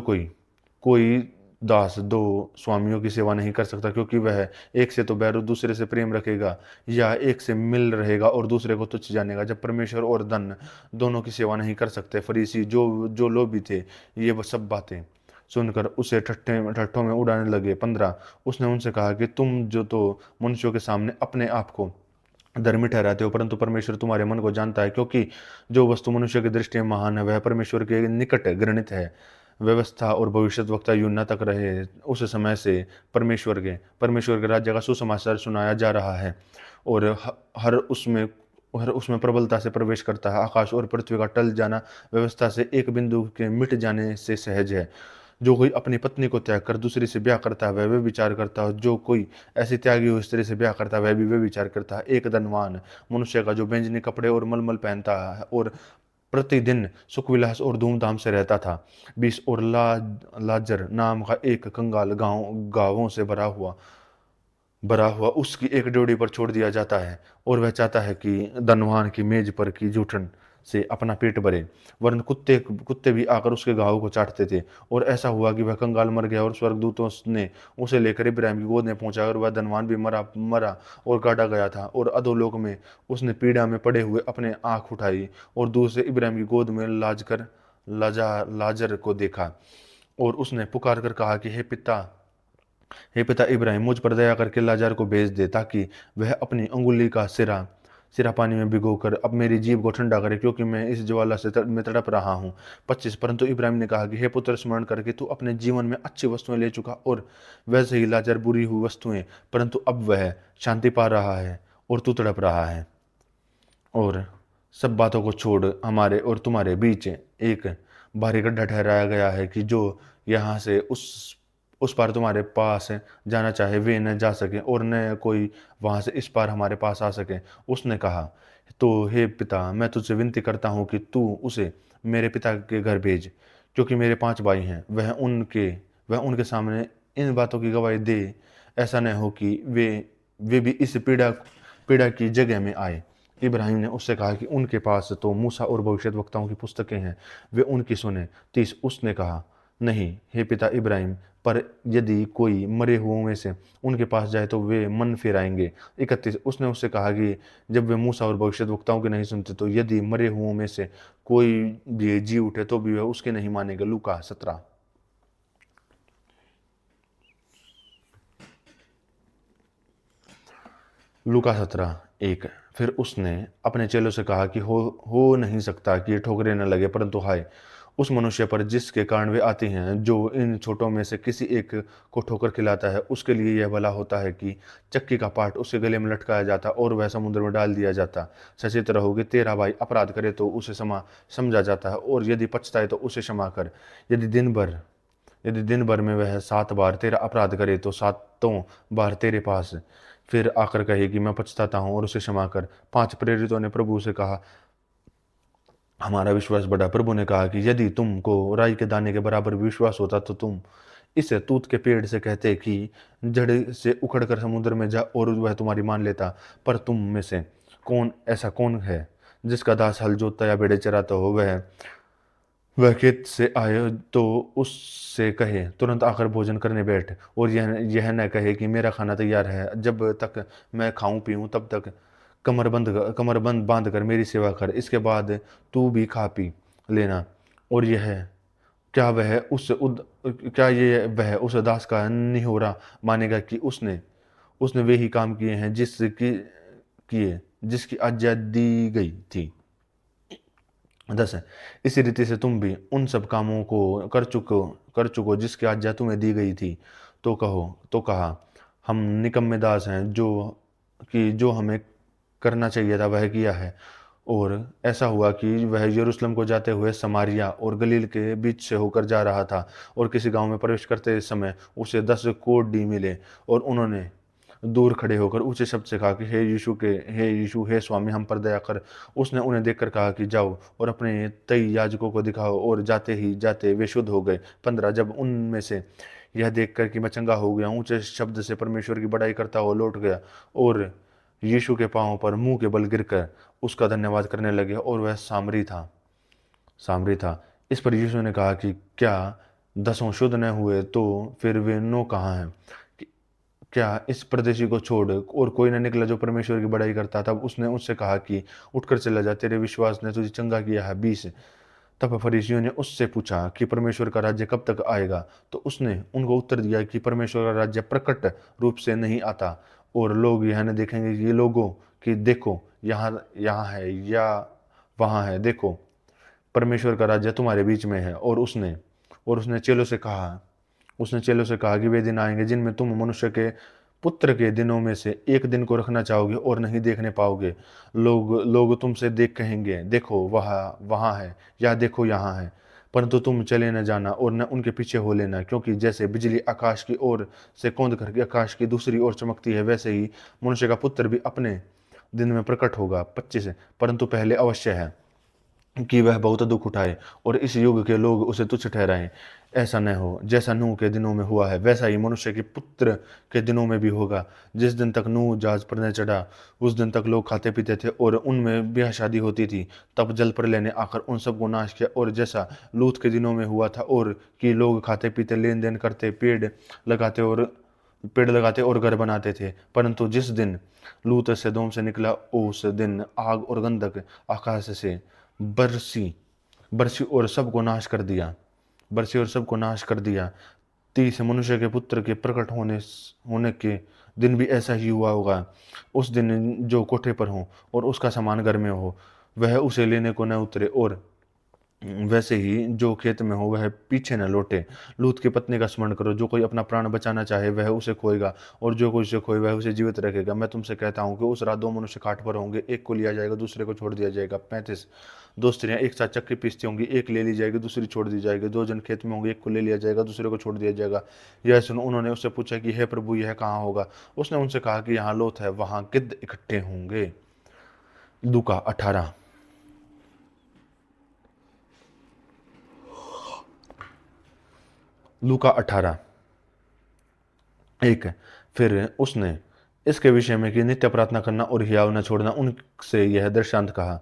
कोई दास दो स्वामियों की सेवा नहीं कर सकता, क्योंकि वह एक से तो बैर और दूसरे से प्रेम रखेगा, या एक से मिल रहेगा और दूसरे को तुच्छ जानेगा। जब परमेश्वर और धन दोनों की सेवा नहीं कर सकते। फरीसी जो जो लोभी थे, ये वो सब बातें सुनकर उसे ठट्ठों में उड़ाने लगे। 15। उसने उनसे कहा कि तुम जो तो मनुष्यों के सामने अपने आप को धर्मी ठहराते हो, परंतु परमेश्वर तुम्हारे मन को जानता है, क्योंकि जो वस्तु मनुष्य की दृष्टि में महान है वह परमेश्वर के निकट घृणित है। व्यवस्था और भविष्यद्वक्ता यूहन्ना तक रहे उस समय से परमेश्वर के राज्य का सुसमाचार सुनाया जा रहा है, और हर उसमें प्रबलता से प्रवेश करता है। आकाश और पृथ्वी का टल जाना व्यवस्था से एक बिंदु के मिट जाने से सहज है। जो कोई अपनी पत्नी को त्याग कर दूसरी से ब्याह करता है वह व्यभिचार करता है, जो कोई ऐसी त्यागी हुई स्त्री से ब्याह करता है वह भी व्यभिचार करता है। एक धनवान मनुष्य का जो बैंजनी कपड़े और मलमल पहनता है और प्रतिदिन सुखविलास और धूमधाम से रहता था। 20। और लाजर नाम का एक कंगाल गांवों से भरा हुआ उसकी एक ड्योढ़ी पर छोड़ दिया जाता है, और वह चाहता है कि धनवान की मेज पर की जूठन से अपना पेट भरे, वरन कुत्ते कुत्ते भी आकर उसके घावों को चाटते थे। और ऐसा हुआ कि वह कंगाल मर गया, और स्वर्गदूतों ने उसे लेकर इब्राहिम की गोद में पहुंचाया, और वह धनवान भी मरा मरा और काटा गया था। और अधोलोक में उसने पीड़ा में पड़े हुए अपने आंख उठाई और दूर से इब्राहिम की गोद में लाजर को देखा, और उसने पुकार कर कहा कि हे पिता इब्राहिम, मुझ पर दया करके लाजर को भेज दे, ताकि वह अपनी अंगुली का सिरा पानी में भिगोकर अब मेरी जीभ को ठंडा करे, क्योंकि मैं इस ज्वाला में तड़प रहा हूँ। 25। परंतु इब्राहिम ने कहा कि हे पुत्र, स्मरण करके तू अपने जीवन में अच्छी वस्तुएं ले चुका, और वैसे ही लाजर बुरी हुई वस्तुएं, परंतु अब वह शांति पा रहा है और तू तड़प रहा है। और सब बातों को छोड़ हमारे और तुम्हारे बीच एक भारी गड्ढा ठहराया गया है, कि जो यहाँ से उस पार तुम्हारे पास जाना चाहे वे न जा सके, और न कोई वहां से इस पार हमारे पास आ सके। उसने कहा, तो हे पिता, मैं तुझसे विनती करता हूँ कि तू उसे मेरे पिता के घर भेज, क्योंकि मेरे 5 भाई हैं। वह उनके सामने इन बातों की गवाही दे, ऐसा न हो कि वे भी इस पीड़ा की जगह में आए। इब्राहिम ने उससे कहा कि उनके पास तो मूसा और भविष्यद्वक्ताओं की पुस्तकें हैं, वे उनकी सुने। 30। उसने कहा, नहीं हे पिता इब्राहिम, पर यदि कोई मरे हुओं में से उनके पास जाए तो वे मन फिराएंगे। 31। उसने उससे कहा कि जब वे मूसा और भविष्यद्वक्ताओं के नहीं सुनते, तो यदि मरे हुओं में से कोई भी जी उठे तो भी वह उसके नहीं मानेंगे। लूका 17। लूका 17:1। फिर उसने अपने चेलों से कहा कि हो नहीं सकता कि ये ठोकरें न लगे, परंतु हाय उस मनुष्य पर जिसके कारण वे आती हैं। जो इन छोटों में से किसी एक को ठोकर खिलाता है, उसके लिए यह भला होता है कि चक्की का पाट उसके गले में लटकाया जाता और वह समुद्र में डाल दिया जाता। सचेत रहोगे, तेरा भाई अपराध करे तो उसे समझा जाता है, और यदि पछताए तो उसे क्षमा कर। यदि दिन भर में वह 7 बार तेरा अपराध करे तो सातों बार तेरे पास फिर आकर कहे कि मैं पछताता हूँ, और उसे क्षमा कर। 5 प्रेरितों ने प्रभु से कहा, हमारा विश्वास बढ़ा। प्रभु ने कहा कि यदि तुमको राई के दाने के बराबर भी विश्वास होता तो तुम इस तूत के पेड़ से कहते कि जड़ से उखड़ कर समुद्र में जा, और वह तुम्हारी मान लेता। पर तुम में से कौन है जिसका दास हल जोतता या भेड़ें चराता हो, वह खेत से आए तो उससे कहे तुरंत आकर भोजन करने बैठ, और यह न कहे कि मेरा खाना तैयार है, जब तक मैं खाऊं पीऊं तब तक कमरबंद बांध कर मेरी सेवा कर। इसके बाद तू भी खा पी लेना। और क्या वह उस उद क्या ये वह उस दास का निहोरा मानेगा कि उसने उसने वे ही काम किए हैं जिसकी आज्ञा दी गई थी। 10 है। इसी रीति से तुम भी उन सब कामों को कर चुको जिसकी आज्ञा तुम्हें दी गई थी। तो कहा, हम निकम्मे दास हैं, जो हमें करना चाहिए था वह किया है। और ऐसा हुआ कि वह यरूशलेम को जाते हुए समारिया और गलील के बीच से होकर जा रहा था, और किसी गांव में प्रवेश करते समय उसे 10 कोढ़ी मिले, और उन्होंने दूर खड़े होकर ऊंचे शब्द से कहा कि हे यीशु, हे स्वामी, हम पर दया कर। उसने उन्हें देखकर कहा कि जाओ और अपने 23 याजकों को दिखाओ, और जाते ही जाते वे शुद्ध हो गए। 15 जब उनमें से यह देखकर कि मैं चंगा हो गया, ऊंचे शब्द से परमेश्वर की बड़ाई करता हुआ लौट गया, और यीशु के पांवों पर मुंह के बल गिरकर उसका धन्यवाद करने लगे, और वह सामरी था। इस पर यीशु ने कहा कि क्या 10 शुद्ध न हुए, तो फिर वे 9 कहाँ हैं? क्या इस परदेशी को छोड़ और कोई न निकला जो परमेश्वर की बड़ाई करता? तब उसने उससे कहा कि उठकर चला जा, तेरे विश्वास ने तुझे चंगा किया है। 20। तब फरीसियों ने उससे पूछा कि परमेश्वर का राज्य कब तक आएगा? तो उसने उनको उत्तर दिया कि परमेश्वर का राज्य प्रकट रूप से नहीं आता, और लोग यह न देखेंगे कि ये लोगों कि देखो यहाँ यहाँ है या वहाँ है, देखो परमेश्वर का राज्य तुम्हारे बीच में है। और उसने चेलों से कहा कि वे दिन आएंगे जिनमें तुम मनुष्य के पुत्र के दिनों में से एक दिन को रखना चाहोगे और नहीं देखने पाओगे। लोग तुमसे देख कहेंगे, देखो वहाँ वहाँ है, या देखो यहाँ है, परंतु तुम चले न जाना और न उनके पीछे हो लेना। क्योंकि जैसे बिजली आकाश की ओर से कौंध करके आकाश की दूसरी ओर चमकती है, वैसे ही मनुष्य का पुत्र भी अपने दिन में प्रकट होगा। 25। परंतु पहले अवश्य है कि वह बहुत दुख उठाए और इस युग के लोग उसे तुच्छ ठहराएं। ऐसा न हो जैसा नूह के दिनों में हुआ है, वैसा ही मनुष्य के पुत्र के दिनों में भी होगा। जिस दिन तक नूह जहाज पर न चढ़ा, उस दिन तक लोग खाते पीते थे और उनमें ब्याह शादी होती थी। तब जल प्रलय ने आकर उन सबको नाश किया, और जैसा लूत के दिनों में हुआ था, और कि लोग खाते पीते लेन देन करते पेड़ लगाते और घर बनाते थे। परंतु जिस दिन लूत सदोम से निकला, उस दिन आग और गंधक आकाश से बरसी बरसी और सबको नाश कर दिया। 30। मनुष्य के पुत्र के प्रकट होने के दिन भी ऐसा ही हुआ होगा। उस दिन जो कोठे पर हो और उसका सामान घर में हो, वह उसे लेने को न उतरे, और वैसे ही जो खेत में हो वह पीछे न लौटे। लूत की पत्नी का स्मरण करो। जो कोई अपना प्राण बचाना चाहे वह उसे खोएगा, और जो कोई उसे खोए वह उसे जीवित रखेगा। मैं तुमसे कहता हूँ कि उस रात 2 मनुष्य खाट पर होंगे, एक को लिया जाएगा, दूसरे को छोड़ दिया जाएगा। 35। 2 स्त्रियां एक साथ चक्की पीसती होंगी, एक ले ली जाएगी, दूसरी छोड़ दी जाएगी। 2 जन खेत में होंगे, एक को ले लिया जाएगा, दूसरे को छोड़ दिया जाएगा। यह सुन उन्होंने उससे पूछा कि हे प्रभु, यह कहाँ होगा? उसने उनसे कहा कि यहाँ लोथ है, वहाँ गिद्ध इकट्ठे होंगे। लूका 18। लूका 18 1। फिर उसने इसके विषय में कि नित्य प्रार्थना करना और हियाव न छोड़ना, उनसे यह दृष्टांत कहा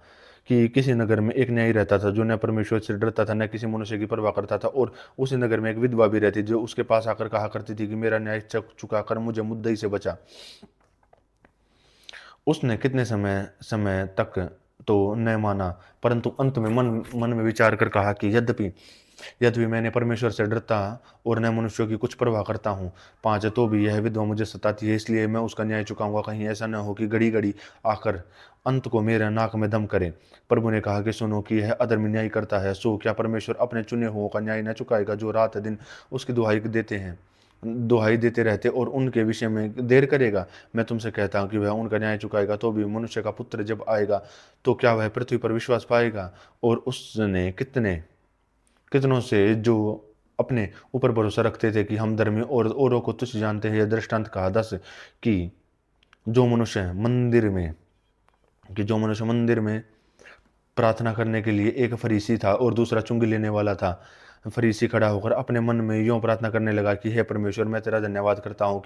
कि किसी नगर में एक न्यायी रहता था, जो न परमेश्वर से डरता था न किसी मनुष्य की परवाह करता था। और उसी नगर में एक विधवा भी रहती, जो उसके पास आकर कहा करती थी कि मेरा न्याय चुका कर मुझे मुद्दई से बचा। उसने कितने समय समय तक तो न माना, परंतु अंत में मन मन में विचार कर कहा कि यद्यपि यद्यपि मैंने परमेश्वर से डरता और न मनुष्यों की कुछ परवाह करता हूँ, 5 तो भी यह विधवा मुझे सताती है, इसलिए मैं उसका न्याय चुकाऊंगा। कहीं ऐसा न हो कि घड़ी घड़ी आकर अंत को मेरे नाक में दम करे। प्रभु ने कहा कि सुनो कि यह अधर्मी न्याय करता है, सो क्या परमेश्वर अपने चुने हुओं का न्याय न चुकाएगा, जो रात दिन उसकी दुहाई देते रहते और उनके विषय में देर करेगा। मैं तुमसे कहता हूँ कि वह उनका न्याय चुकाएगा। तो भी मनुष्य का पुत्र जब आएगा तो क्या वह पृथ्वी पर विश्वास पाएगा? और उसने कितनों से जो अपने ऊपर भरोसा रखते थे कि हम धर्मी और औरों को तुच्छ जानते हैं, यह दृष्टांत कहा 10 कि जो मनुष्य मंदिर में जो मनुष्य मंदिर में प्रार्थना करने के लिए एक फरीसी था और दूसरा चुंगी लेने वाला था। फरीसी खड़ा होकर अपने मन में यूं प्रार्थना करने लगा कि हे परमेश्वर, मैं तेरा धन्यवाद करता हूँ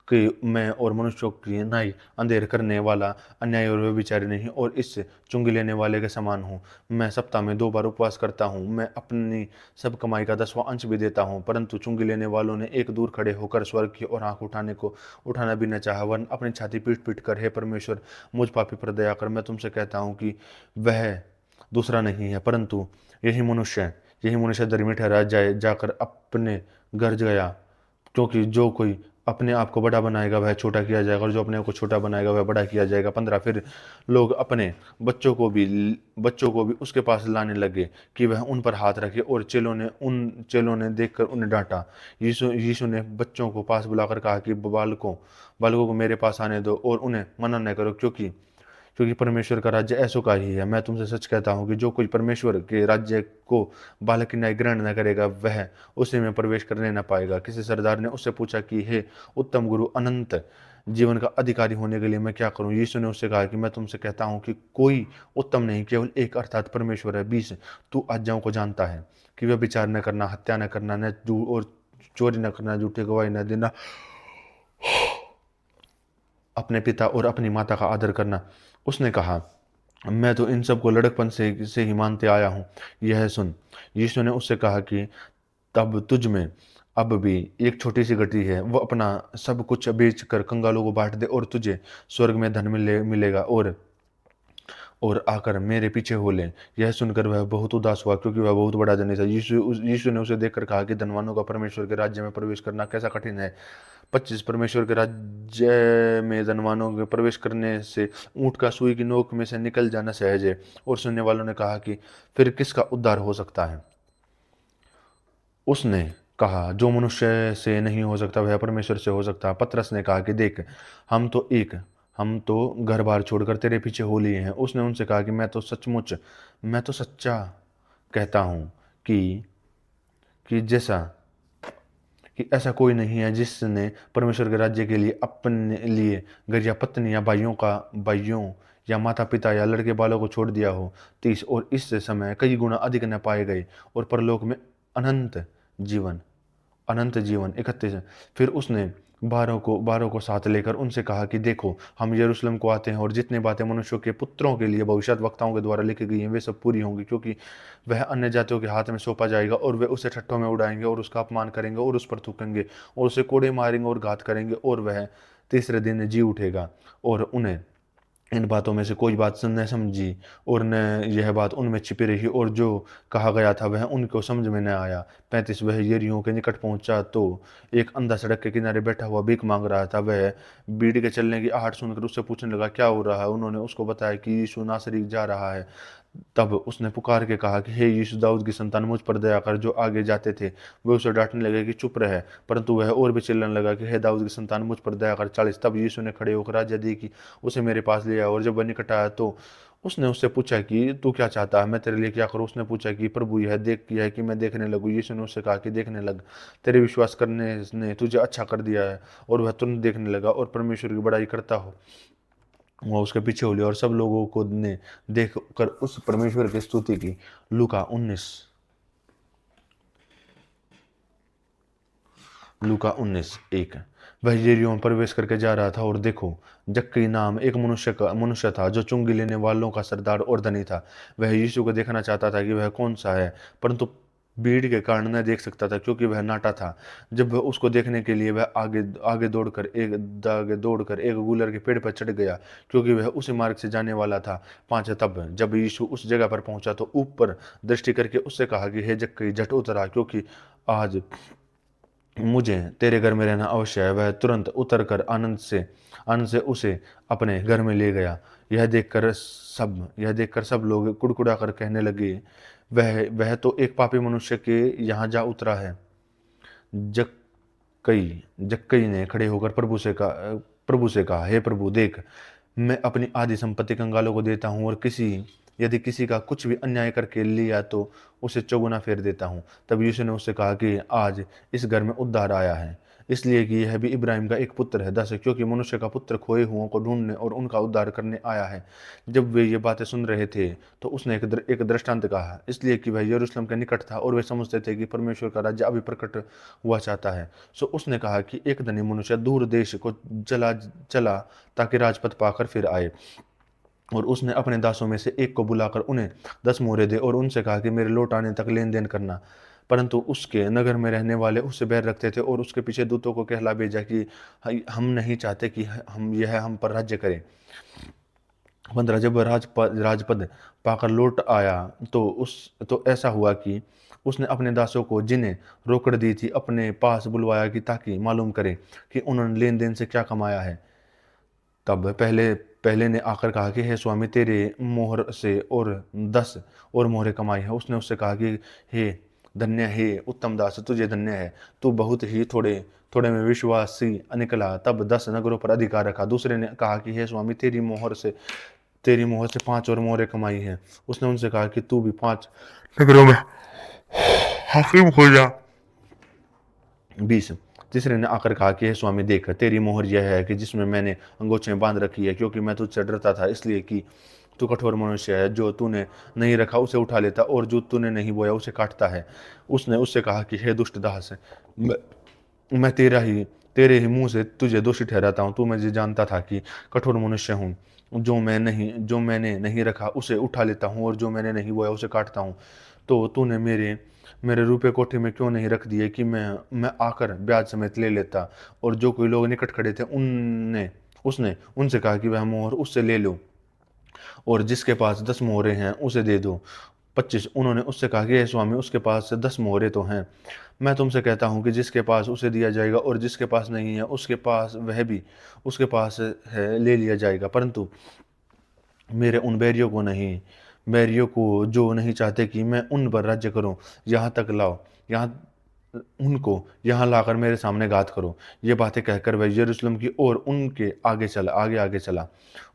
कि मैं और मनुष्यों की नाई अंधेर करने वाला, अन्याय और व्यभिचारी नहीं और इस चुंगी लेने वाले के समान हूँ। मैं सप्ताह में 2 बार उपवास करता हूँ, मैं अपनी सब कमाई का 10वां अंश भी देता हूँ। परंतु चुंगी लेने वालों ने एक दूर खड़े होकर स्वर्ग की ओर आंख उठाना भी न चाहा, वरन अपनी छाती पीट पीट कर, हे परमेश्वर, मुझ पापी पर दया कर। मैं तुमसे कहता हूँ कि वह दूसरा नहीं है, परंतु यही मनुष्य धर्मी ठहरा जाकर अपने घर गया। क्योंकि जो कोई अपने आप को बड़ा बनाएगा वह छोटा किया जाएगा, और जो अपने आप को छोटा बनाएगा वह बड़ा किया जाएगा। 15 फिर लोग अपने बच्चों को भी उसके पास लाने लगे कि वह उन पर हाथ रखे, और चेलों ने देखकर उन्हें डांटा। यीशु ने बच्चों को पास बुलाकर कहा कि बालकों को मेरे पास आने दो और उन्हें मना न करो, क्योंकि परमेश्वर का राज्य ऐसों का ही है। मैं तुमसे सच कहता हूँ कि जो कोई परमेश्वर के राज्य को बालक की न्याय ग्रहण न करेगा वह उसी में प्रवेश करने न पाएगा। किसी सरदार ने उससे पूछा कि हे उत्तम गुरु, अनंत जीवन का अधिकारी होने के लिए मैं क्या करूं? यीशु ने उससे कहा कि मैं तुमसे कहता हूं कि कोई उत्तम नहीं, केवल एक, अर्थात परमेश्वर है। 20 तू आज्ञाओं को जानता है कि वह विचार न करना, हत्या न करना, न और चोरी न करना, झूठी गवाही न देना, अपने पिता और अपनी माता का आदर करना। उसने कहा, मैं तो इन सब को लड़कपन से ही मानते आया हूँ, यह सुन। यीशु ने उससे कहा कि तब तुझ में अब भी एक छोटी सी गति है, वो अपना सब कुछ बेच कर कंगालों को बांट दे और तुझे स्वर्ग में धन मिलेगा, और आकर मेरे पीछे हो ले। यह सुनकर वह बहुत उदास हुआ, क्योंकि वह बहुत बड़ा धनी था। यीशु ने उसे देखकर कहा कि धनवानों का परमेश्वर के राज्य में प्रवेश करना कैसा कठिन है। 25 परमेश्वर के राज्य में धनवानों के प्रवेश करने से ऊंट का सुई की नोक में से निकल जाना सहज है। और सुनने वालों ने कहा कि फिर किसका उद्धार हो सकता है? उसने कहा, जो मनुष्य से नहीं हो सकता वह परमेश्वर से हो सकता है। पतरस ने कहा कि देख, हम तो घर बार छोड़कर तेरे पीछे हो लिए हैं। उसने उनसे कहा कि मैं तो सच्चा कहता हूँ कि जैसा कि ऐसा कोई नहीं है जिसने परमेश्वर के राज्य के लिए अपने लिए घर या पत्नी या भाइयों या माता पिता या लड़के बालों को छोड़ दिया हो। 30 और इस समय कई गुना अधिक न पाए गए और परलोक में अनंत जीवन अनंत जीवन। 31 फिर उसने बारह को साथ लेकर उनसे कहा कि देखो, हम यरूशलेम को आते हैं, और जितनी बातें मनुष्यों के पुत्रों के लिए भविष्यद्वक्ताओं के द्वारा लिखी गई हैं वे सब पूरी होंगी। क्योंकि वह अन्य जातियों के हाथ में सौंपा जाएगा और वे उसे ठट्ठों में उड़ाएंगे और उसका अपमान करेंगे और उस पर थूकेंगे और उसे कोड़े मारेंगे और घात करेंगे, और वह तीसरे दिन जी उठेगा। और उन्हें इन बातों में से कोई बात न समझी, और न यह बात उनमें छिपी रही, और जो कहा गया था वह उनको समझ में न आया। 35 वह यरीहो के निकट पहुंचा तो एक अंधा सड़क के किनारे बैठा हुआ भीख मांग रहा था। वह भीड़ के चलने की आहट सुनकर उससे पूछने लगा, क्या हो रहा है? उन्होंने उसको बताया कि यीशु नासरी जा रहा है। तब उसने पुकार के कहा कि हे यीशु, दाऊद की संतान, मुझ पर दया कर। जो आगे जाते थे वे उसे डांटने लगे कि चुप रहे, परंतु वह और भी चिल्लाने लगा कि हे दाऊद की संतान, मुझ पर दया कर। 40 तब यीशु ने खड़े होकर आज्ञा दी कि उसे मेरे पास ले आया, और जब वह निकट आया तो उसने उससे पूछा कि तू क्या चाहता है, मैं तेरे लिए क्या करूं? उसने पूछा कि प्रभु, यह देख किया है कि मैं देखने लगूं। यीशु ने उससे कहा कि देखने लग, तेरे विश्वास करने ने तुझे अच्छा कर दिया है। और वह तुरंत देखने लगा और परमेश्वर की बड़ाई करता हो वह उसके पीछे हो लिया, और सब लोगों को ने देख कर उस परमेश्वर की स्तुति की। लूका 19:1 वह यरीहो में प्रवेश करके जा रहा था, और देखो, जक्कई नाम एक मनुष्य था जो चुंगी लेने वालों का सरदार और धनी था। वह यीशु को देखना चाहता था कि वह कौन सा है, परंतु भीड़ के कारण न देख सकता था, क्योंकि वह नाटा था। जब वह उसको देखने के लिए वह आगे आगे दौड़कर एक गूलर के पेड़ पर चढ़ गया, क्योंकि वह उसी मार्ग से जाने वाला था। 5 तब जब यीशु उस जगह पर पहुंचा तो ऊपर दृष्टि करके उससे कहा कि हे जक्कई, झट उतरा, क्योंकि आज मुझे तेरे घर में रहना अवश्य है। वह तुरंत उतरकर आनंद से उसे अपने घर में ले गया। यह देखकर सब लोग कुड़कुड़ा कर कहने लगे, वह तो एक पापी मनुष्य के यहाँ जा उतरा है। जक्कई ने खड़े होकर प्रभु से कहा, हे प्रभु, देख, मैं अपनी आधी संपत्ति कंगालों को देता हूँ, और यदि किसी का कुछ भी अन्याय करके लिया तो उसे चौगुना फेर देता हूँ। तब यीशु ने उससे कहा कि आज इस घर में उद्धार आया है, इसलिए कि यह भी इब्राहिम का एक पुत्र है। 10 क्योंकि मनुष्य का पुत्र खोए हुओं को ढूंढने और उनका उद्धार करने आया है। जब वे ये बातें सुन रहे थे तो उसने एक दृष्टांत कहा, इसलिए कि वह यरूशलेम के निकट था और वे समझते थे कि परमेश्वर का राज्य अभी प्रकट हुआ चाहता है। सो उसने कहा कि एक धनी मनुष्य दूर देश को चला ताकि राजपथ पाकर फिर आए। और उसने अपने दासों में से एक को बुलाकर उन्हें 10 मोहरें दे और उनसे कहा कि मेरे लौट आने तक लेन देन करना। परंतु उसके नगर में रहने वाले उससे बैर रखते थे और उसके पीछे दूतों को कहला भेजा कि हम नहीं चाहते कि हम पर राज्य करे। 15 जब वह राजपद पाकर लौट आया तो ऐसा हुआ कि उसने अपने दासों को, जिन्हें रोकड़ दी थी, अपने पास बुलवाया कि ताकि मालूम करे कि उन्होंने लेन देन से क्या कमाया है। तब पहले पहले ने आकर कहा कि हे स्वामी, तेरे मोहर से और 10 और मोहरें कमाई है। उसने उससे कहा कि हे उत्तम दास, तुझे धन्य है, तू बहुत ही थोड़े थोड़े में विश्वासी निकला, तब 10 नगरों पर अधिकार रखा। दूसरे ने कहा कि हे स्वामी, तेरी मोहर से 5 और मोहरें कमाई है। उसने उनसे कहा कि तू भी 5 नगरों में हाकिम हो जा। 20 तीसरे ने आकर कहा कि हे स्वामी, देख, तेरी मोहर यह है कि जिसमें मैंने अंगोछें बांध रखी है, क्योंकि मैं तुझसे डरता था, इसलिए कि तू कठोर मनुष्य है, जो तूने नहीं रखा उसे उठा लेता और जो तूने नहीं बोया उसे काटता है। उसने उससे कहा कि हे दुष्ट दास, मैं तेरे ही मुंह से तुझे दोषी ठहराता हूँ। तू मुझे जानता था कि कठोर मनुष्य हूँ, जो मैंने नहीं रखा उसे उठा लेता हूँ और जो मैंने नहीं बोया उसे काटता हूँ। तो तूने मेरे मेरे रुपये कोठी में क्यों नहीं रख दिए कि मैं आकर ब्याज समेत ले लेता। और जो कोई लोग निकट खड़े थे उसने उनसे कहा कि वह मोहर उससे ले लो और जिसके पास 10 मोहरें हैं उसे दे दो। 25 उन्होंने उससे कहा कि हे स्वामी, उसके पास 10 मोहरें तो हैं। मैं तुमसे कहता हूँ कि जिसके पास उसे दिया जाएगा और जिसके पास नहीं है उसके पास है ले लिया जाएगा। परंतु मेरे उन बैरियों को जो नहीं चाहते कि मैं उन पर राज्य करूं, यहाँ उनको यहाँ लाकर मेरे सामने घात करो। ये बातें कहकर वह यरूशलेम की ओर उनके आगे चला।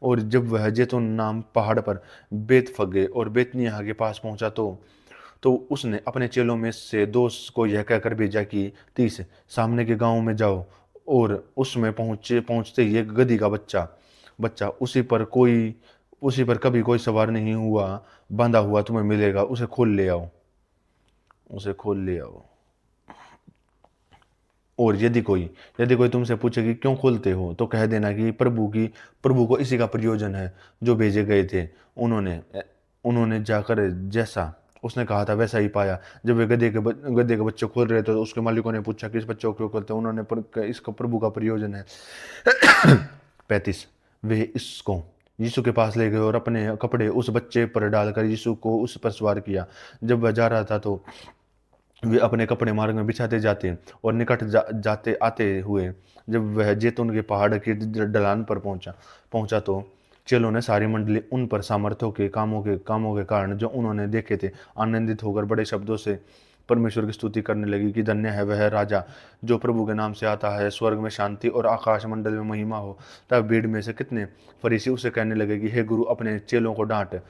और जब वह जैतून नाम पहाड़ पर बेतफगे और बेतनिय्याह के पास पहुंचा तो उसने अपने चेलों में से 2 को यह कहकर भेजा कि 30 सामने के गांव में जाओ, और उसमें पहुंचते ही एक गदही का बच्चा उसी पर कभी कोई सवार नहीं हुआ बांधा हुआ तुम्हें मिलेगा, उसे खोल ले आओ। और यदि कोई तुमसे पूछे कि क्यों खोलते हो, तो कह देना कि प्रभु को इसी का प्रयोजन है जो भेजे गए थे। उन्होंने जाकर जैसा उसने कहा था वैसा ही पाया। जब वे गधे के बच्चे खोल रहे थे तो उसके मालिकों ने पूछा कि इस बच्चे को क्यों खोलते हैं। इसका प्रभु का प्रयोजन है। 35 वे इसको यीशु के पास ले गए और अपने कपड़े उस बच्चे पर डालकर यीशु को उस पर सवार किया। जब वह जा रहा था तो वे अपने कपड़े मार्ग में बिछाते जाते और निकट जाते आते हुए जब वह जैतून के पहाड़ की ढलान पर पहुंचा तो चेलों ने सारी मंडली उन पर सामर्थ्यों के कामों के कारण जो उन्होंने देखे थे आनंदित होकर बड़े शब्दों से परमेश्वर की स्तुति करने लगी कि धन्य है वह राजा जो प्रभु के नाम से आता है, स्वर्ग में शांति और आकाश मंडल में महिमा हो। तब भीड़ में से कितने फरीसी उसे कहने लगे कि हे गुरु, अपने चेलों को डांट।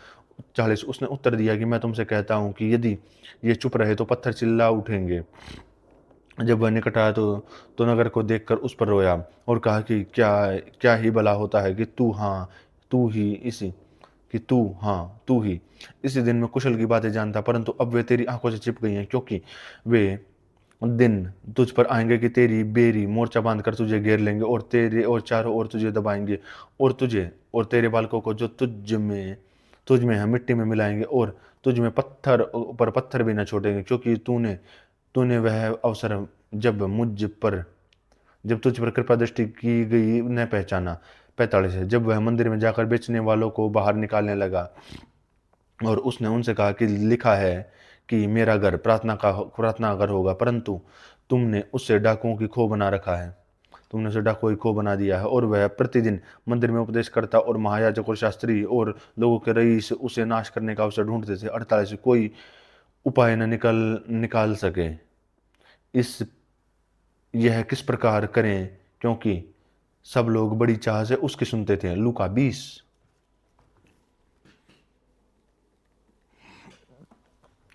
40 उसने उत्तर दिया कि मैं तुमसे कहता हूँ कि यदि ये चुप रहे तो पत्थर चिल्ला उठेंगे। जब वह निकट आया तो नगर को देखकर उस पर रोया और कहा कि क्या ही भला होता है कि तू ही इसी दिन में कुशल की बातें जानता, परंतु अब वे तेरी आंखों से छिप गई हैं, क्योंकि वे दिन तुझ पर आएंगे कि तेरी बेरी मोर्चा बांध कर तुझे घेर लेंगे और चारों ओर तुझे दबाएंगे और तेरे बालकों को जो तुझ में हम मिट्टी में मिलाएंगे और तुझ में पत्थर पर पत्थर भी न छोड़ेंगे, क्योंकि तूने तूने वह अवसर जब तुझ पर कृपा दृष्टि की गई न पहचाना। 45 है, जब वह मंदिर में जाकर बेचने वालों को बाहर निकालने लगा और उसने उनसे कहा कि लिखा है कि मेरा घर प्रार्थना घर होगा, परंतु तुमने उससे डाकुओं की खो बना रखा है। तुमने उसे डाकुओं की खो बना दिया है। और वह प्रतिदिन मंदिर में उपदेश करता और महायाजक और शास्त्री और लोगों के रईस उसे नाश करने का अवसर ढूंढते थे। 48 कोई उपाय न निकाल सके। इस यह किस प्रकार करें, क्योंकि सब लोग बड़ी चाह से उसकी सुनते थे। लूका 20।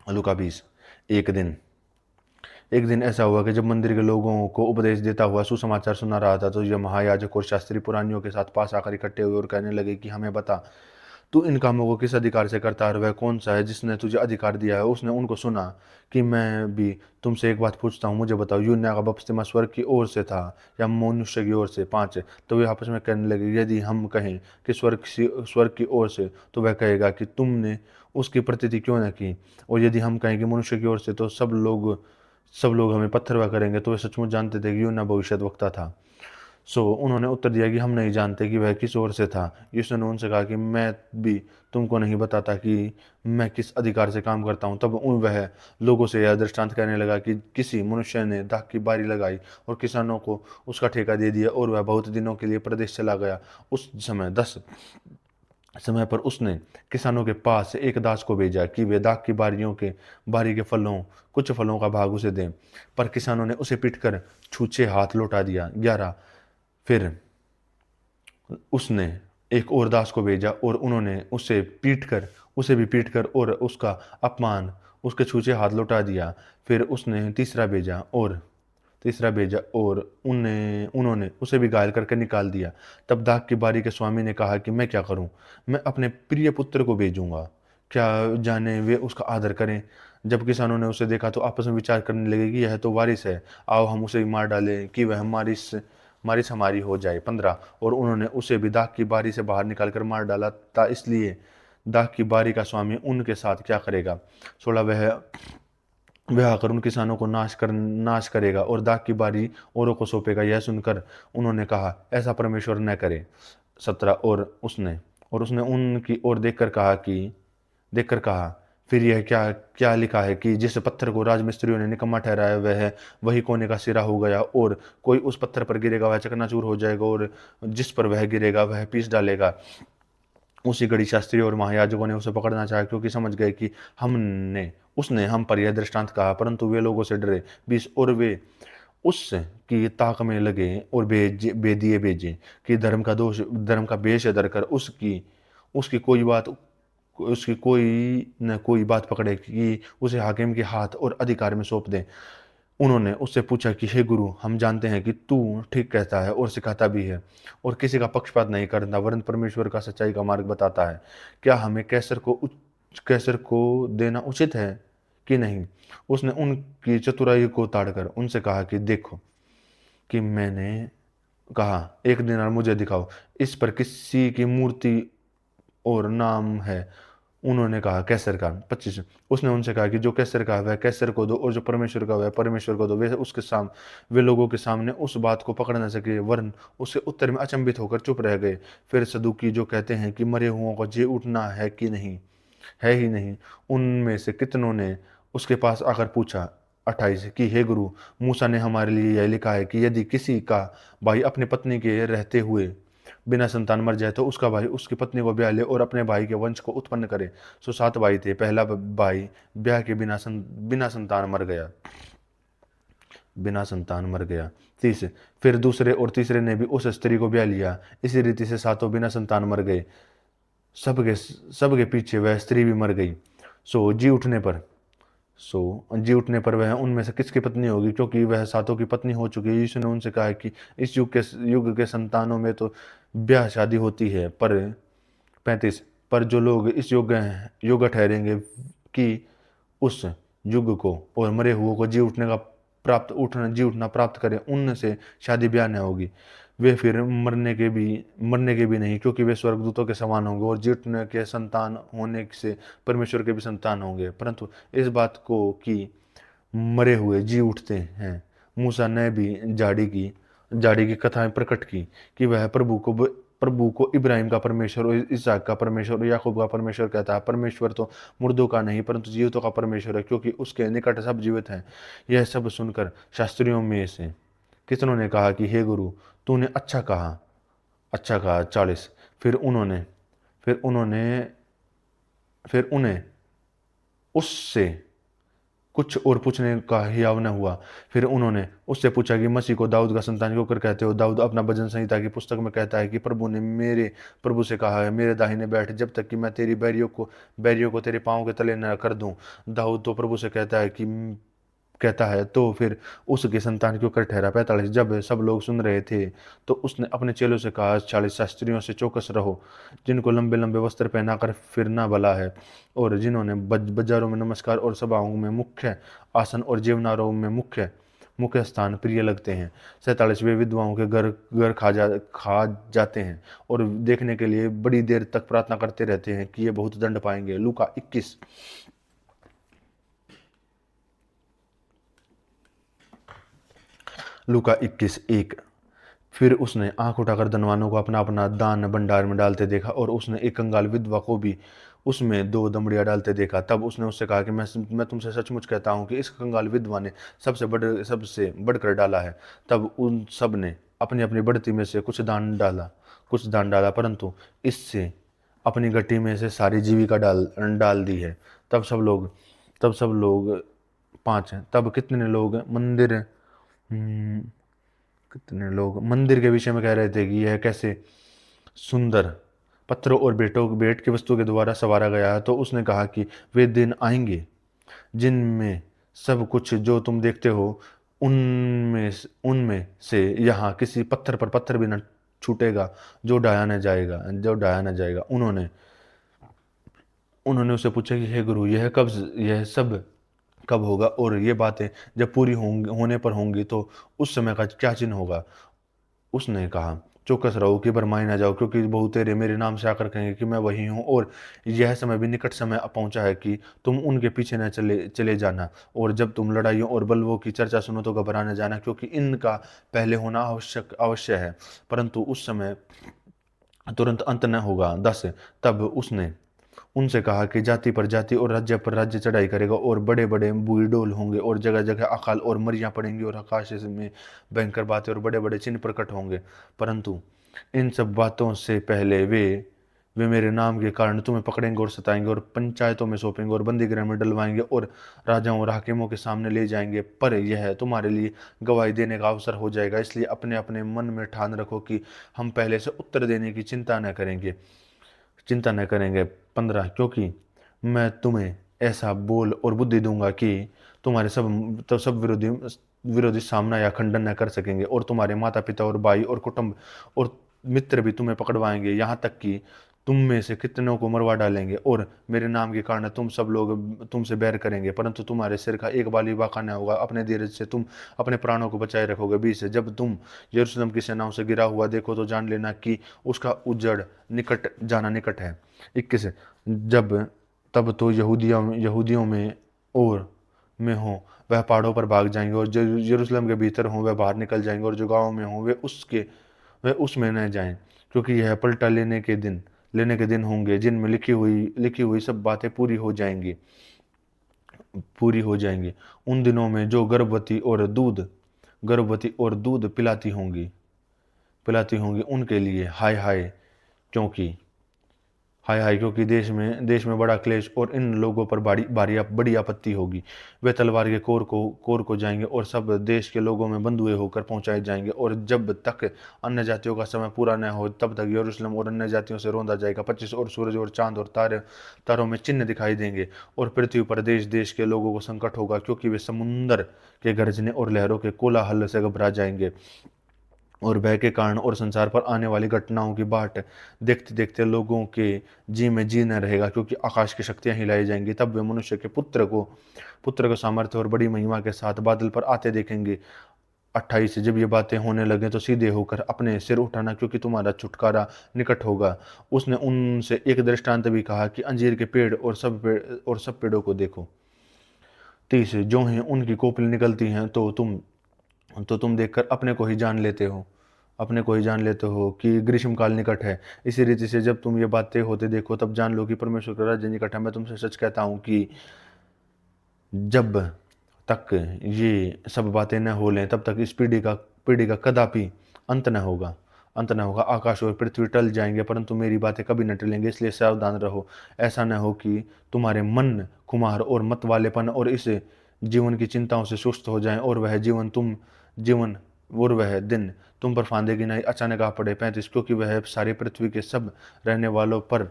लूका 20। एक दिन ऐसा हुआ कि जब मंदिर के लोगों को उपदेश देता हुआ सुसमाचार सुना रहा था, तो यह महायाजक और शास्त्री पुरानियों के साथ पास आकर इकट्ठे हुए और कहने लगे कि हमें बता, तू इन कामों को किस अधिकार से करता है, और वह कौन सा है जिसने तुझे अधिकार दिया है। उसने उनको सुना कि मैं भी तुमसे एक बात पूछता हूँ, मुझे बताओ, यूहन्ना का बपतिस्मा स्वर्ग की ओर से था या मनुष्य की ओर से? 5। तो वे आपस में कहने लगे, यदि हम कहें कि स्वर्ग की ओर से, तो वह कहेगा कि तुमने उसकी प्रतीति क्यों न की, और यदि हम कहें कि मनुष्य की ओर से, तो सब लोग हमें पत्थरवाह करेंगे। तो वे सचमुच जानते थे कि यूहन्ना भविष्यद्वक्ता था। उन्होंने उत्तर दिया कि हम नहीं जानते कि वह किस ओर से था। यीशु ने उनसे कहा कि मैं भी तुमको नहीं बताता कि मैं किस अधिकार से काम करता हूँ। तब वह लोगों से यह दृष्टांत कहने लगा कि किसी मनुष्य ने दाख की बारी लगाई और किसानों को उसका ठेका दे दिया, और वह बहुत दिनों के लिए प्रदेश चला गया। उस समय 10 समय पर उसने किसानों के पास एक दास को भेजा कि वे दाख की बारी के कुछ फलों का भाग उसे दें, पर किसानों ने उसे पीटकर छूछे हाथ लौटा दिया। 11। फिर उसने एक और दास को भेजा और उन्होंने उसे भी पीटकर और उसका अपमान उसके छूछे हाथ लौटा दिया। फिर उसने तीसरा भेजा और उन्होंने उसे भी घायल करके निकाल दिया। तब दाख की बारी के स्वामी ने कहा कि मैं क्या करूं? मैं अपने प्रिय पुत्र को भेजूंगा, क्या जाने वे उसका आदर करें। जब किसानों ने उसे देखा तो आपस में विचार करने लगे कि यह तो वारिस है, आओ हम उसे मार डालें कि वह मारिस हमारी हो जाए। 15। और उन्होंने उसे भी दाख की बारी से बाहर निकालकर मार डाला था, इसलिए दाख की बारी का स्वामी उनके साथ क्या करेगा। 16। वह आकर उन किसानों को नाश करेगा और दाख की बारी औरों को सौंपेगा। यह सुनकर उन्होंने कहा, ऐसा परमेश्वर न करे। 17। और उसने उनकी ओर देखकर कहा, फिर यह क्या क्या लिखा है कि जिस पत्थर को राजमिस्त्रियों ने निकम्मा ठहराया वही कोने का सिरा हो गया, और कोई उस पत्थर पर गिरेगा वह चकनाचूर हो जाएगा, और जिस पर वह गिरेगा वह पीस डालेगा। उसी घड़ी शास्त्री और महायाजकों ने उसे पकड़ना चाहा, क्योंकि समझ गए कि उसने हम पर यह दृष्टांत कहा, परंतु वे लोगों से डरे। 20। और वे उसकी ताक में लगे और बेदिए भेजे कि धर्म का भेष धरकर उसकी कोई बात उसकी कोई बात पकड़े कि उसे हाकिम के हाथ और अधिकार में सौंप दें। उन्होंने उससे पूछा कि हे गुरु, हम जानते हैं कि तू ठीक कहता है और सिखाता भी है और किसी का पक्षपात नहीं करता, वरन परमेश्वर का सच्चाई का मार्ग बताता है। क्या हमें कैसर को देना उचित है कि नहीं? उसने उनकी चतुराई को ताड़कर उनसे कहा कि देखो कि मैंने कहा, एक दिनार मुझे दिखाओ, इस पर किसी की मूर्ति और नाम है। उन्होंने कहा, कैसर का। 25। उसने उनसे कहा कि जो कैसर का है वह कैसर को दो, और जो परमेश्वर का वह परमेश्वर को दो। वे लोगों के सामने उस बात को पकड़ न सके, वरन उसके उत्तर में अचंभित होकर चुप रह गए। फिर सदूकी, जो कहते हैं कि मरे हुओं को जी उठना है ही नहीं, उनमें से कितनों ने उसके पास आकर पूछा। 28 कि हे गुरु, मूसा ने हमारे लिए यह लिखा है कि यदि किसी का भाई अपनी पत्नी के रहते हुए बिना संतान मर जाए, तो उसका भाई उसकी पत्नी को ब्याह ले और अपने भाई के वंश को उत्पन्न करे। 7 भाई थे। पहला भाई ब्याह के बिना संतान मर गया। 30। फिर दूसरे और तीसरे ने भी उस स्त्री को ब्याह लिया। इसी रीति से 7 बिना संतान मर गए। सबके पीछे वह स्त्री भी मर गई। जी उठने पर वह उनमें से किसकी पत्नी होगी, क्योंकि वह 7 की पत्नी हो चुकी है। यीशु ने उनसे कहा कि इस युग के संतानों में तो ब्याह शादी होती है, पर 35। पर जो लोग इस योग्य ठहरेंगे कि उस युग को और मरे हुओं को जी उठना प्राप्त करें, उनसे शादी ब्याह न होगी। वे फिर मरने के भी नहीं, क्योंकि वे स्वर्गदूतों के समान होंगे और जीतने के संतान होने से परमेश्वर के भी संतान होंगे। परंतु इस बात को कि मरे हुए जी उठते हैं, मूसा ने भी झाड़ी की कथाएं प्रकट की कि वह प्रभु को इब्राहिम का परमेश्वर और इसहाक का परमेश्वर और याकूब का परमेश्वर कहता है। परमेश्वर तो मुर्दों का नहीं परंतु जीवितों का परमेश्वर है, क्योंकि उसके निकट सब जीवित हैं। यह सब सुनकर शास्त्रियों में से कितनों ने कहा कि हे गुरु, तूने अच्छा कहा। 40। फिर उन्होंने फिर उन्हें उससे कुछ और पूछने का हियाव न हुआ। फिर उन्होंने उससे पूछा कि मसीह को दाऊद का संतान क्यों कर कहते हो? दाऊद अपना भजन संहिता की पुस्तक में कहता है कि प्रभु ने मेरे प्रभु से कहा है, मेरे दाहिने बैठ जब तक कि मैं तेरी बैरियों को तेरे पाँव के तले न कर दूं। दाऊद तो प्रभु से कहता है तो फिर उसकी संतान क्यों कर ठहरा? 45। जब सब लोग सुन रहे थे तो उसने अपने चेलों से कहा, 40 शास्त्रियों से चौकस रहो, जिनको लंबे लंबे वस्त्र पहनाकर फिरना भला है और जिन्होंने बाजारों में नमस्कार और सभाओं में मुख्य आसन और जीवनारों में मुख्य मुख्य स्थान प्रिय लगते हैं। 47। वे विधवाओं के घर घर खा जाते हैं और देखने के लिए बड़ी देर तक प्रार्थना करते रहते हैं कि ये बहुत दंड पाएंगे। लूका 21। लूका 21:1। फिर उसने आंख उठाकर धनवानों को अपना अपना दान भंडार में डालते देखा और उसने एक कंगाल विधवा को भी उसमें 2 दमड़ियां डालते देखा। तब उसने उससे कहा कि मैं तुमसे सचमुच कहता हूँ कि इस कंगाल विधवा ने सबसे बढ़कर डाला है। तब उन सब ने अपनी अपनी बढ़ती में से कुछ दान डाला, परंतु इससे अपनी गट्टी में से सारी जीविका डाल डाल दी है। तब सब लोग 5 हैं। तब कितने लोग मंदिर के विषय में कह रहे थे कि यह कैसे सुंदर पत्थरों और बेट की वस्तु के द्वारा संवारा गया है। तो उसने कहा कि वे दिन आएंगे जिनमें सब कुछ जो तुम देखते हो उनमें से यहाँ किसी पत्थर पर पत्थर भी न छूटेगा जो ढाया न जाएगा। उन्होंने उससे पूछा कि हे गुरु, यह सब कब होगा और ये बातें जब पूरी होने पर होंगी तो उस समय का क्या चिन्ह होगा? उसने कहा, चौकस रहो कि भरमाए ना जाओ, क्योंकि बहुतेरे मेरे नाम से आकर कहेंगे कि मैं वही हूँ, और यह समय भी निकट समय पहुंचा है कि तुम उनके पीछे न चले चले जाना। और जब तुम लड़ाइयों और बलवों की चर्चा सुनो तो घबरा न जाना, क्योंकि इनका पहले होना अवश्य है, परंतु उस समय तुरंत अंत न होगा। 10। तब उसने उनसे कहा कि जाति पर जाति और राज्य पर राज्य चढ़ाई करेगा और बड़े बड़े बूढ़ी होंगे और जगह जगह अकाल और मरियां पड़ेंगी और आकाश में भयंकर बातें और बड़े बड़े चिन्ह प्रकट होंगे। परंतु इन सब बातों से पहले वे मेरे नाम के कारण तुम्हें पकड़ेंगे और सताएंगे और पंचायतों में सौंपेंगे और बंदी गृह में डलवाएंगे और राजाओं और हाकिमों के सामने ले जाएंगे। पर यह तुम्हारे लिए गवाही देने का अवसर हो जाएगा, इसलिए अपने अपने मन में ठान रखो कि हम पहले से उत्तर देने की चिंता न करेंगे। 15। क्योंकि मैं तुम्हें ऐसा बोल और बुद्धि दूंगा कि तुम्हारे सब विरोधी सामना या खंडन न कर सकेंगे, और तुम्हारे माता पिता और भाई और कुटुंब और मित्र भी तुम्हें पकड़वाएंगे, यहाँ तक कि तुम में से कितनों को मरवा डालेंगे। और मेरे नाम के कारण तुम सब लोग तुमसे बैर करेंगे, परंतु तुम्हारे सिर का एक बाल भी बाका न होगा। अपने धीरज से तुम अपने प्राणों को बचाए रखोगे। 20। जब तुम यरूशलेम की सेनाओं से गिरा हुआ देखो तो जान लेना कि उसका उजड़ निकट है। 21। जब तब तो यहूदियों में हो वह पहाड़ों पर भाग जाएंगे, और जो यरूशलेम के भीतर हो वह बाहर निकल जाएंगे, और जो गाँव में हो वे उसमें न जाएं, क्योंकि यह पलटा लेने के दिन होंगे जिनमें लिखी हुई सब बातें पूरी हो जाएंगी। उन दिनों में जो गर्भवती और दूध पिलाती होंगी उनके लिए हाय हाय, क्योंकि देश में बड़ा क्लेश और इन लोगों पर बड़ी आपत्ति होगी। वे तलवार के कोर को जाएंगे और सब देश के लोगों में बंधुए होकर पहुंचाए जाएंगे, और जब तक अन्य जातियों का समय पूरा न हो तब तक यरूशलेम और अन्य जातियों से रोंदा जाएगा। 25। और सूरज और चांद और तारों में चिन्ह दिखाई देंगे, और पृथ्वी पर देश देश के लोगों को संकट होगा, क्योंकि वे समुंदर के गरजने और लहरों के कोलाहल से घबरा जाएंगे और भय के कारण, और संसार पर आने वाली घटनाओं की बाट देखते देखते लोगों के जी में जी न रहेगा, क्योंकि आकाश की शक्तियां हिलाई जाएंगी। तब वे मनुष्य के पुत्र को सामर्थ्य और बड़ी महिमा के साथ बादल पर आते देखेंगे। 28 जब ये बातें होने लगे तो सीधे होकर अपने सिर उठाना, क्योंकि तुम्हारा छुटकारा निकट होगा। उसने उनसे एक दृष्टांत भी कहा कि अंजीर के पेड़ और सब पेड़ों को देखो। 30 जो हैं उनकी कोपल निकलती हैं तो तुम देखकर अपने को ही जान लेते हो कि ग्रीष्मकाल निकट है। इसी रीति से जब तुम ये बातें होते देखो तब जान लो कि परमेश्वर का राज्य निकट है। मैं तुमसे सच कहता हूँ कि जब तक ये सब बातें न हो लें तब तक इस पीढ़ी का कदापि अंत न होगा। आकाश और पृथ्वी टल जाएंगे परंतु मेरी बातें कभी न टलेंगे। इसलिए सावधान रहो, ऐसा न हो कि तुम्हारे मन खुमार और मत वालेपन और इस जीवन की चिंताओं से सुस्त हो जाएं और वह दिन तुम पर फांदे की नहीं अचानक आ पड़े। 35 क्योंकि वह सारी पृथ्वी के सब रहने वालों पर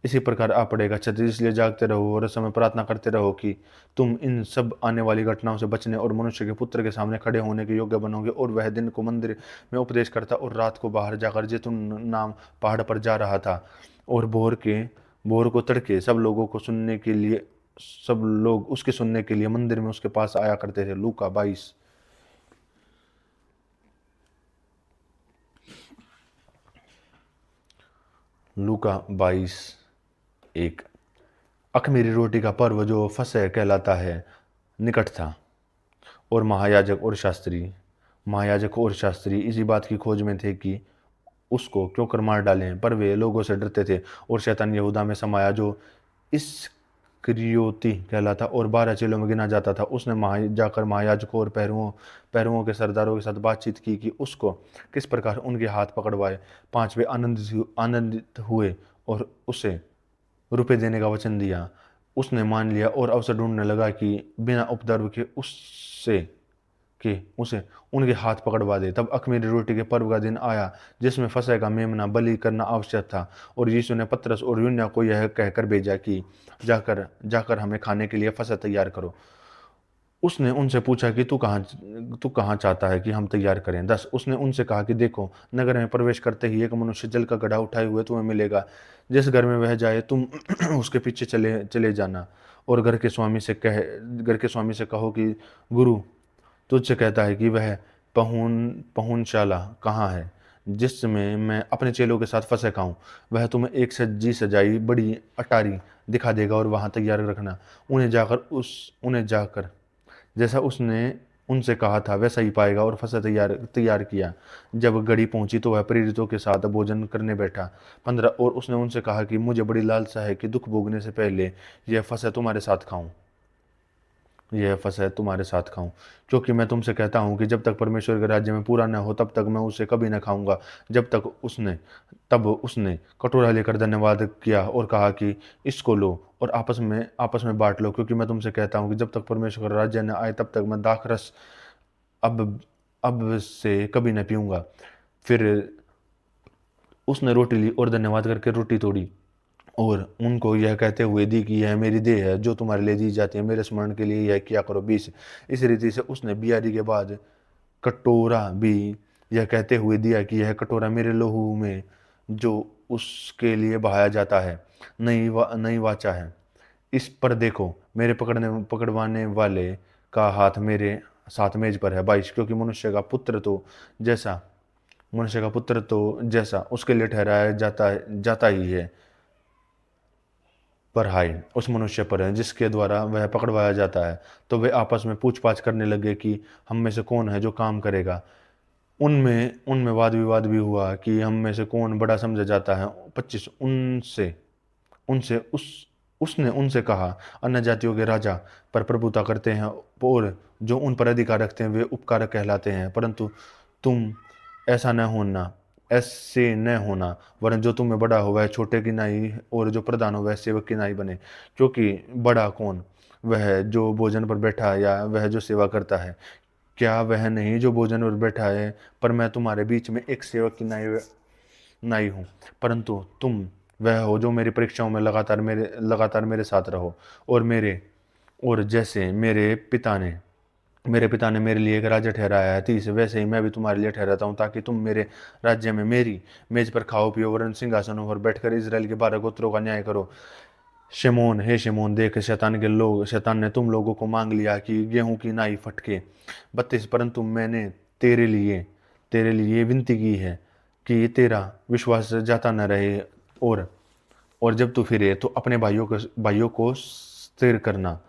इसी प्रकार आ पड़ेगा। 36 इसलिए जागते रहो और समय प्रार्थना करते रहो कि तुम इन सब आने वाली घटनाओं से बचने और मनुष्य के पुत्र के सामने खड़े होने के योग्य बनोगे। और वह दिन को मंदिर में उपदेश करता और रात को बाहर जाकर जैतून नाम पहाड़ पर जा रहा था। और भोर को तड़के सब लोग उसके सुनने के लिए मंदिर में उसके पास आया करते थे। लूका 22। लूका 22:1। अख़मीरी रोटी का पर्व जो फसह कहलाता है निकट था और महायाजक और शास्त्री इसी बात की खोज में थे कि उसको क्यों कर मार डालें। पर वे लोगों से डरते थे। और शैतान यहूदा में समाया जो इस्करियोती कहलाता और 12 चेलों में गिना जाता था। उसने जाकर महायाजकों और पैरुओं के सरदारों के साथ बातचीत की कि उसको किस प्रकार उनके हाथ पकड़वाए। 5 वे आनंदित हुए और उसे रुपए देने का वचन दिया। उसने मान लिया और अवसर ढूंढने लगा कि बिना उपद्रव के उसे उनके हाथ पकड़वा दे। तब अख़मीरी रोटी के पर्व का दिन आया जिसमें फसह का मेमना बलि करना आवश्यक था। और यीशु ने पतरस और यूहन्ना को यह कहकर भेजा कि जाकर हमें खाने के लिए फसह तैयार करो। उसने उनसे पूछा कि तू कहाँ चाहता है कि हम तैयार करें। 10 उसने उनसे कहा कि देखो, नगर में प्रवेश करते ही एक मनुष्य जल का घड़ा उठाए हुए तुम्हें मिलेगा। जिस घर में वह जाए तुम उसके पीछे चले जाना। और घर के स्वामी से कहो कि गुरु तुझसे कहता है कि वह पहुनशाला कहाँ है जिसमें मैं अपने चेलों के साथ फंसे खाऊं। वह तुम्हें एक सजाई बड़ी अटारी दिखा देगा और वहां तैयार रखना। उन्हें जाकर जैसा उसने उनसे कहा था वैसा ही पाएगा। और फसह तैयार किया। जब घड़ी पहुंची तो वह प्रेरितों के साथ भोजन करने बैठा। 15 और उसने उनसे कहा कि मुझे बड़ी लालसा है कि दुख भोगने से पहले यह फसह तुम्हारे साथ खाऊं। क्योंकि मैं तुमसे कहता हूं कि जब तक परमेश्वर के राज्य में पूरा न हो तब तक मैं उसे कभी न खाऊंगा। तब उसने कटोरा लेकर धन्यवाद किया और कहा कि इसको लो और आपस में बांट लो, क्योंकि मैं तुमसे कहता हूं कि जब तक परमेश्वर का राज्य न आए तब तक मैं दाखरस अब से कभी न पीऊंगा। फिर उसने रोटी ली और धन्यवाद करके रोटी तोड़ी और उनको यह कहते हुए दी कि यह मेरी देह है जो तुम्हारे लिए दी जाती है। मेरे स्मरण के लिए यह किया करो। 20 इस रीति से उसने बियारी के बाद कटोरा भी यह कहते हुए दिया कि यह कटोरा मेरे लहू में जो उसके लिए बहाया जाता है नई वाचा है। इस पर देखो, मेरे पकड़वाने वाले का हाथ मेरे साथ मेज पर है। 22 क्योंकि मनुष्य का पुत्र तो जैसा उसके लिए ठहराया जाता ही है, पर हाय उस मनुष्य पर है जिसके द्वारा वह पकड़वाया जाता है। तो वे आपस में पूछपाछ करने लगे कि हम में से कौन है जो काम करेगा। उनमें वाद विवाद भी हुआ कि हम में से कौन बड़ा समझा जाता है। 25 उनसे उसने उनसे कहा, अन्य जातियों के राजा पर प्रभुता करते हैं और जो उन पर अधिकार रखते हैं वे उपकारक कहलाते हैं। परंतु तुम ऐसे न होना, वरन जो तुम में बड़ा हो वह छोटे की नाई और जो प्रधान हो वह सेवक की नाई बने। क्योंकि बड़ा कौन, वह जो भोजन पर बैठा या वह जो सेवा करता है? क्या वह नहीं जो भोजन पर बैठा है? पर मैं तुम्हारे बीच में एक सेवक की नाई हूँ। परंतु तुम वह हो जो मेरी परीक्षाओं में लगातार मेरे साथ रहो। और जैसे मेरे पिता ने मेरे लिए एक राज्य ठहराया है 30 वैसे ही मैं भी तुम्हारे लिए ठहराता हूँ, ताकि तुम मेरे राज्य में मेरी मेज पर खाओ पियो वरन सिंहासनों पर बैठकर इजराइल के 12 गोत्रों का न्याय करो। शिमोन देख, शैतान ने तुम लोगों को मांग लिया कि गेहूं की नाई फटके। 32 परंतु मैंने तेरे लिए विनती की है कि तेरा विश्वास जाता न रहे, और जब तू फिरे तो अपने भाइयों को स्थिर करना।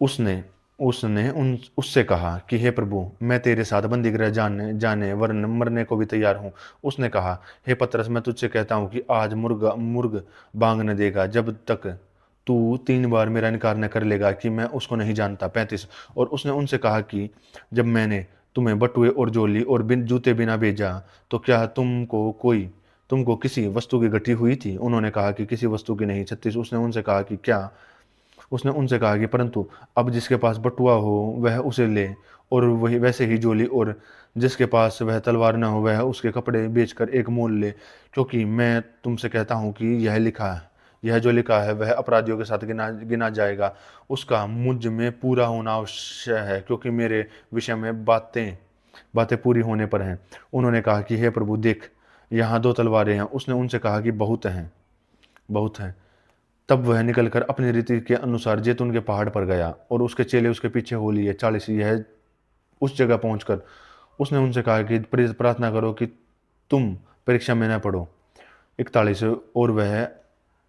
उसने उसने उन उससे कहा कि हे प्रभु, मैं तेरे साथ बंदीगृह जाने जाने वरन मरने को भी तैयार हूँ। उसने कहा, हे पतरस, मैं तुझसे कहता हूँ कि आज मुर्ग बांग न देगा जब तक तू 3 बार मेरा इनकार न कर लेगा कि मैं उसको नहीं जानता। 35। और उसने उनसे कहा कि जब मैंने तुम्हें बटुए और झोली और बिन जूते बिना भेजा तो क्या तुमको किसी वस्तु की घटी हुई थी? उन्होंने कहा कि किसी वस्तु की नहीं। 36। उसने उनसे कहा कि परंतु अब जिसके पास बटुआ हो वह उसे ले, और वही वैसे ही झोली, और जिसके पास वह तलवार न हो वह उसके कपड़े बेचकर एक मोल ले, क्योंकि मैं तुमसे कहता हूँ कि यह जो लिखा है वह अपराधियों के साथ गिना गिना जाएगा। उसका मुझ में पूरा होना आवश्यक है, क्योंकि मेरे विषय में बातें बातें पूरी होने पर हैं। उन्होंने कहा कि हे प्रभु, देख, यहाँ 2 तलवारें हैं। उसने उनसे कहा कि बहुत हैं। तब वह निकलकर अपनी रीति के अनुसार जैतून के पहाड़ पर गया, और उसके चेले उसके पीछे हो लिए। 40। यह उस जगह पहुंचकर उसने उनसे कहा कि प्रार्थना करो कि तुम परीक्षा में न पड़ो। 41। और वह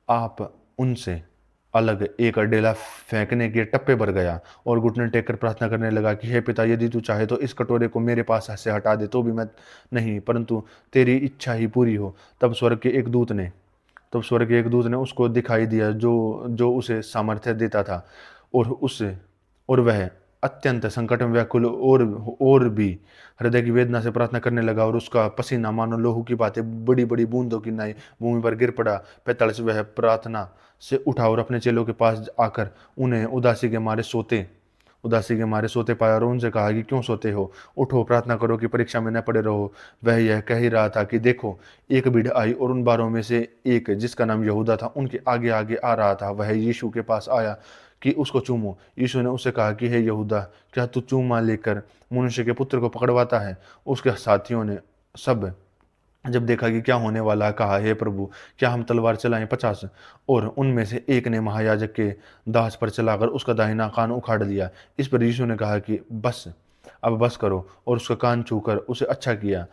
आप उनसे अलग एक डेला फेंकने के टप्पे पर गया और घुटने टेक कर प्रार्थना करने लगा कि हे पिता, यदि तू चाहे तो इस कटोरे को मेरे पास से हटा दे, तो भी मैं नहीं, परंतु तेरी इच्छा ही पूरी हो। तब स्वर्ग के एक दूत ने उसको दिखाई दिया जो जो उसे सामर्थ्य देता था, और वह अत्यंत संकट में व्याकुल और भी हृदय की वेदना से प्रार्थना करने लगा, और उसका पसीना मानो लोहू की बातें बड़ी बड़ी बूंदों की नाई भूमि पर गिर पड़ा। 45। वह प्रार्थना से उठा और अपने चेलों के पास आकर उन्हें उदासी के मारे सोते पाया, और उनसे कहा कि क्यों सोते हो? उठो, प्रार्थना करो कि परीक्षा में न पड़े रहो। वह यह कह ही रहा था कि देखो, एक भीड़ आई, और उन 12 में से एक, जिसका नाम यहूदा था, उनके आगे आगे आ रहा था। वह यीशु के पास आया कि उसको चूमो। यीशु ने उससे कहा कि हे यहूदा, क्या तू चूमा लेकर मनुष्य के पुत्र को पकड़वाता है? उसके साथियों ने सब जब देखा कि क्या होने वाला, कहा, हे प्रभु, क्या हम तलवार चलाएं? 50। और उनमें से एक ने महायाजक के दास पर चलाकर उसका दाहिना कान उखाड़ लिया। इस पर यीशु ने कहा कि अब बस करो, और उसका कान छूकर उसे अच्छा किया।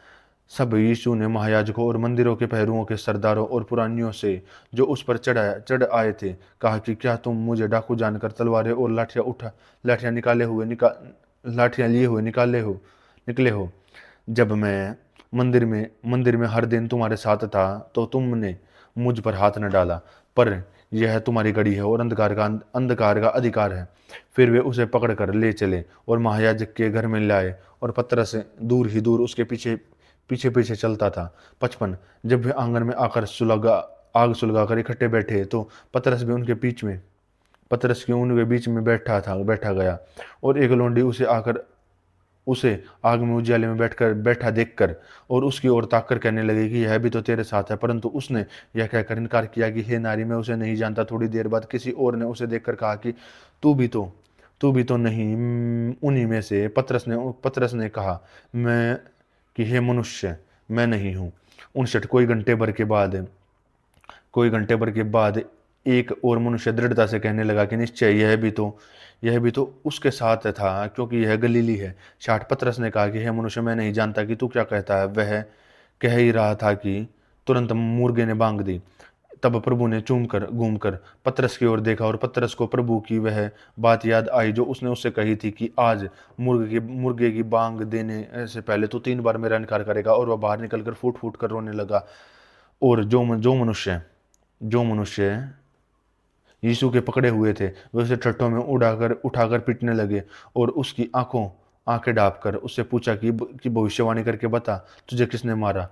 सब यीशु ने महायाजकों और मंदिरों के पहरुओं के सरदारों और पुरानियों से, जो उस पर चढ़ आए थे, कहा कि क्या तुम मुझे डाकू जानकर तलवारें और लाठियां लिए हुए निकले हो? जब मैं मंदिर में हर दिन तुम्हारे साथ था तो तुमने मुझ पर हाथ न डाला, पर यह तुम्हारी गड़ी है और अंधकार का अधिकार है। फिर वे उसे पकड़कर ले चले और महायाजक के घर में लाए, और पतरस दूर ही दूर उसके पीछे पीछे पीछे चलता था। 55। जब वे आंगन में आकर आग सुलगाकर इकट्ठे बैठे तो पतरस की उनके बीच में बैठा गया, और एक लौंडी उसे आग में उजियाले में बैठा देखकर और उसकी ओर ताककर कहने लगी कि यह भी तो तेरे साथ है, परंतु उसने यह कहकर इनकार किया कि हे नारी, मैं उसे नहीं जानता। थोड़ी देर बाद किसी और ने उसे देखकर कहा कि तू भी तो नहीं उन्हीं में से? पतरस ने कहा, मैं कि हे मनुष्य, मैं नहीं हूँ। 59। कोई घंटे भर के बाद एक और मनुष्य दृढ़ता से कहने लगा कि निश्चय यह भी तो उसके साथ था, क्योंकि यह गलीली है। 60। पतरस ने कहा कि हे मनुष्य, मैं नहीं जानता कि तू क्या कहता है। वह कह ही रहा था कि तुरंत मुर्गे ने बांग दी। तब प्रभु ने घूमकर पतरस की ओर देखा, और पतरस को प्रभु की वह बात याद आई जो उसने उससे कही थी कि आज मुर्गे की बांग देने से पहले तो 3 बार मेरा इनकार करेगा। और वह बाहर निकलकर फूट फूट कर रोने लगा। और जो मनुष्य यीशु के पकड़े हुए थे वे उसे ठट्ठों में उठाकर पीटने लगे, और उसकी आंखें ढांपकर उससे पूछा कि भविष्यवाणी करके बता, तुझे किसने मारा?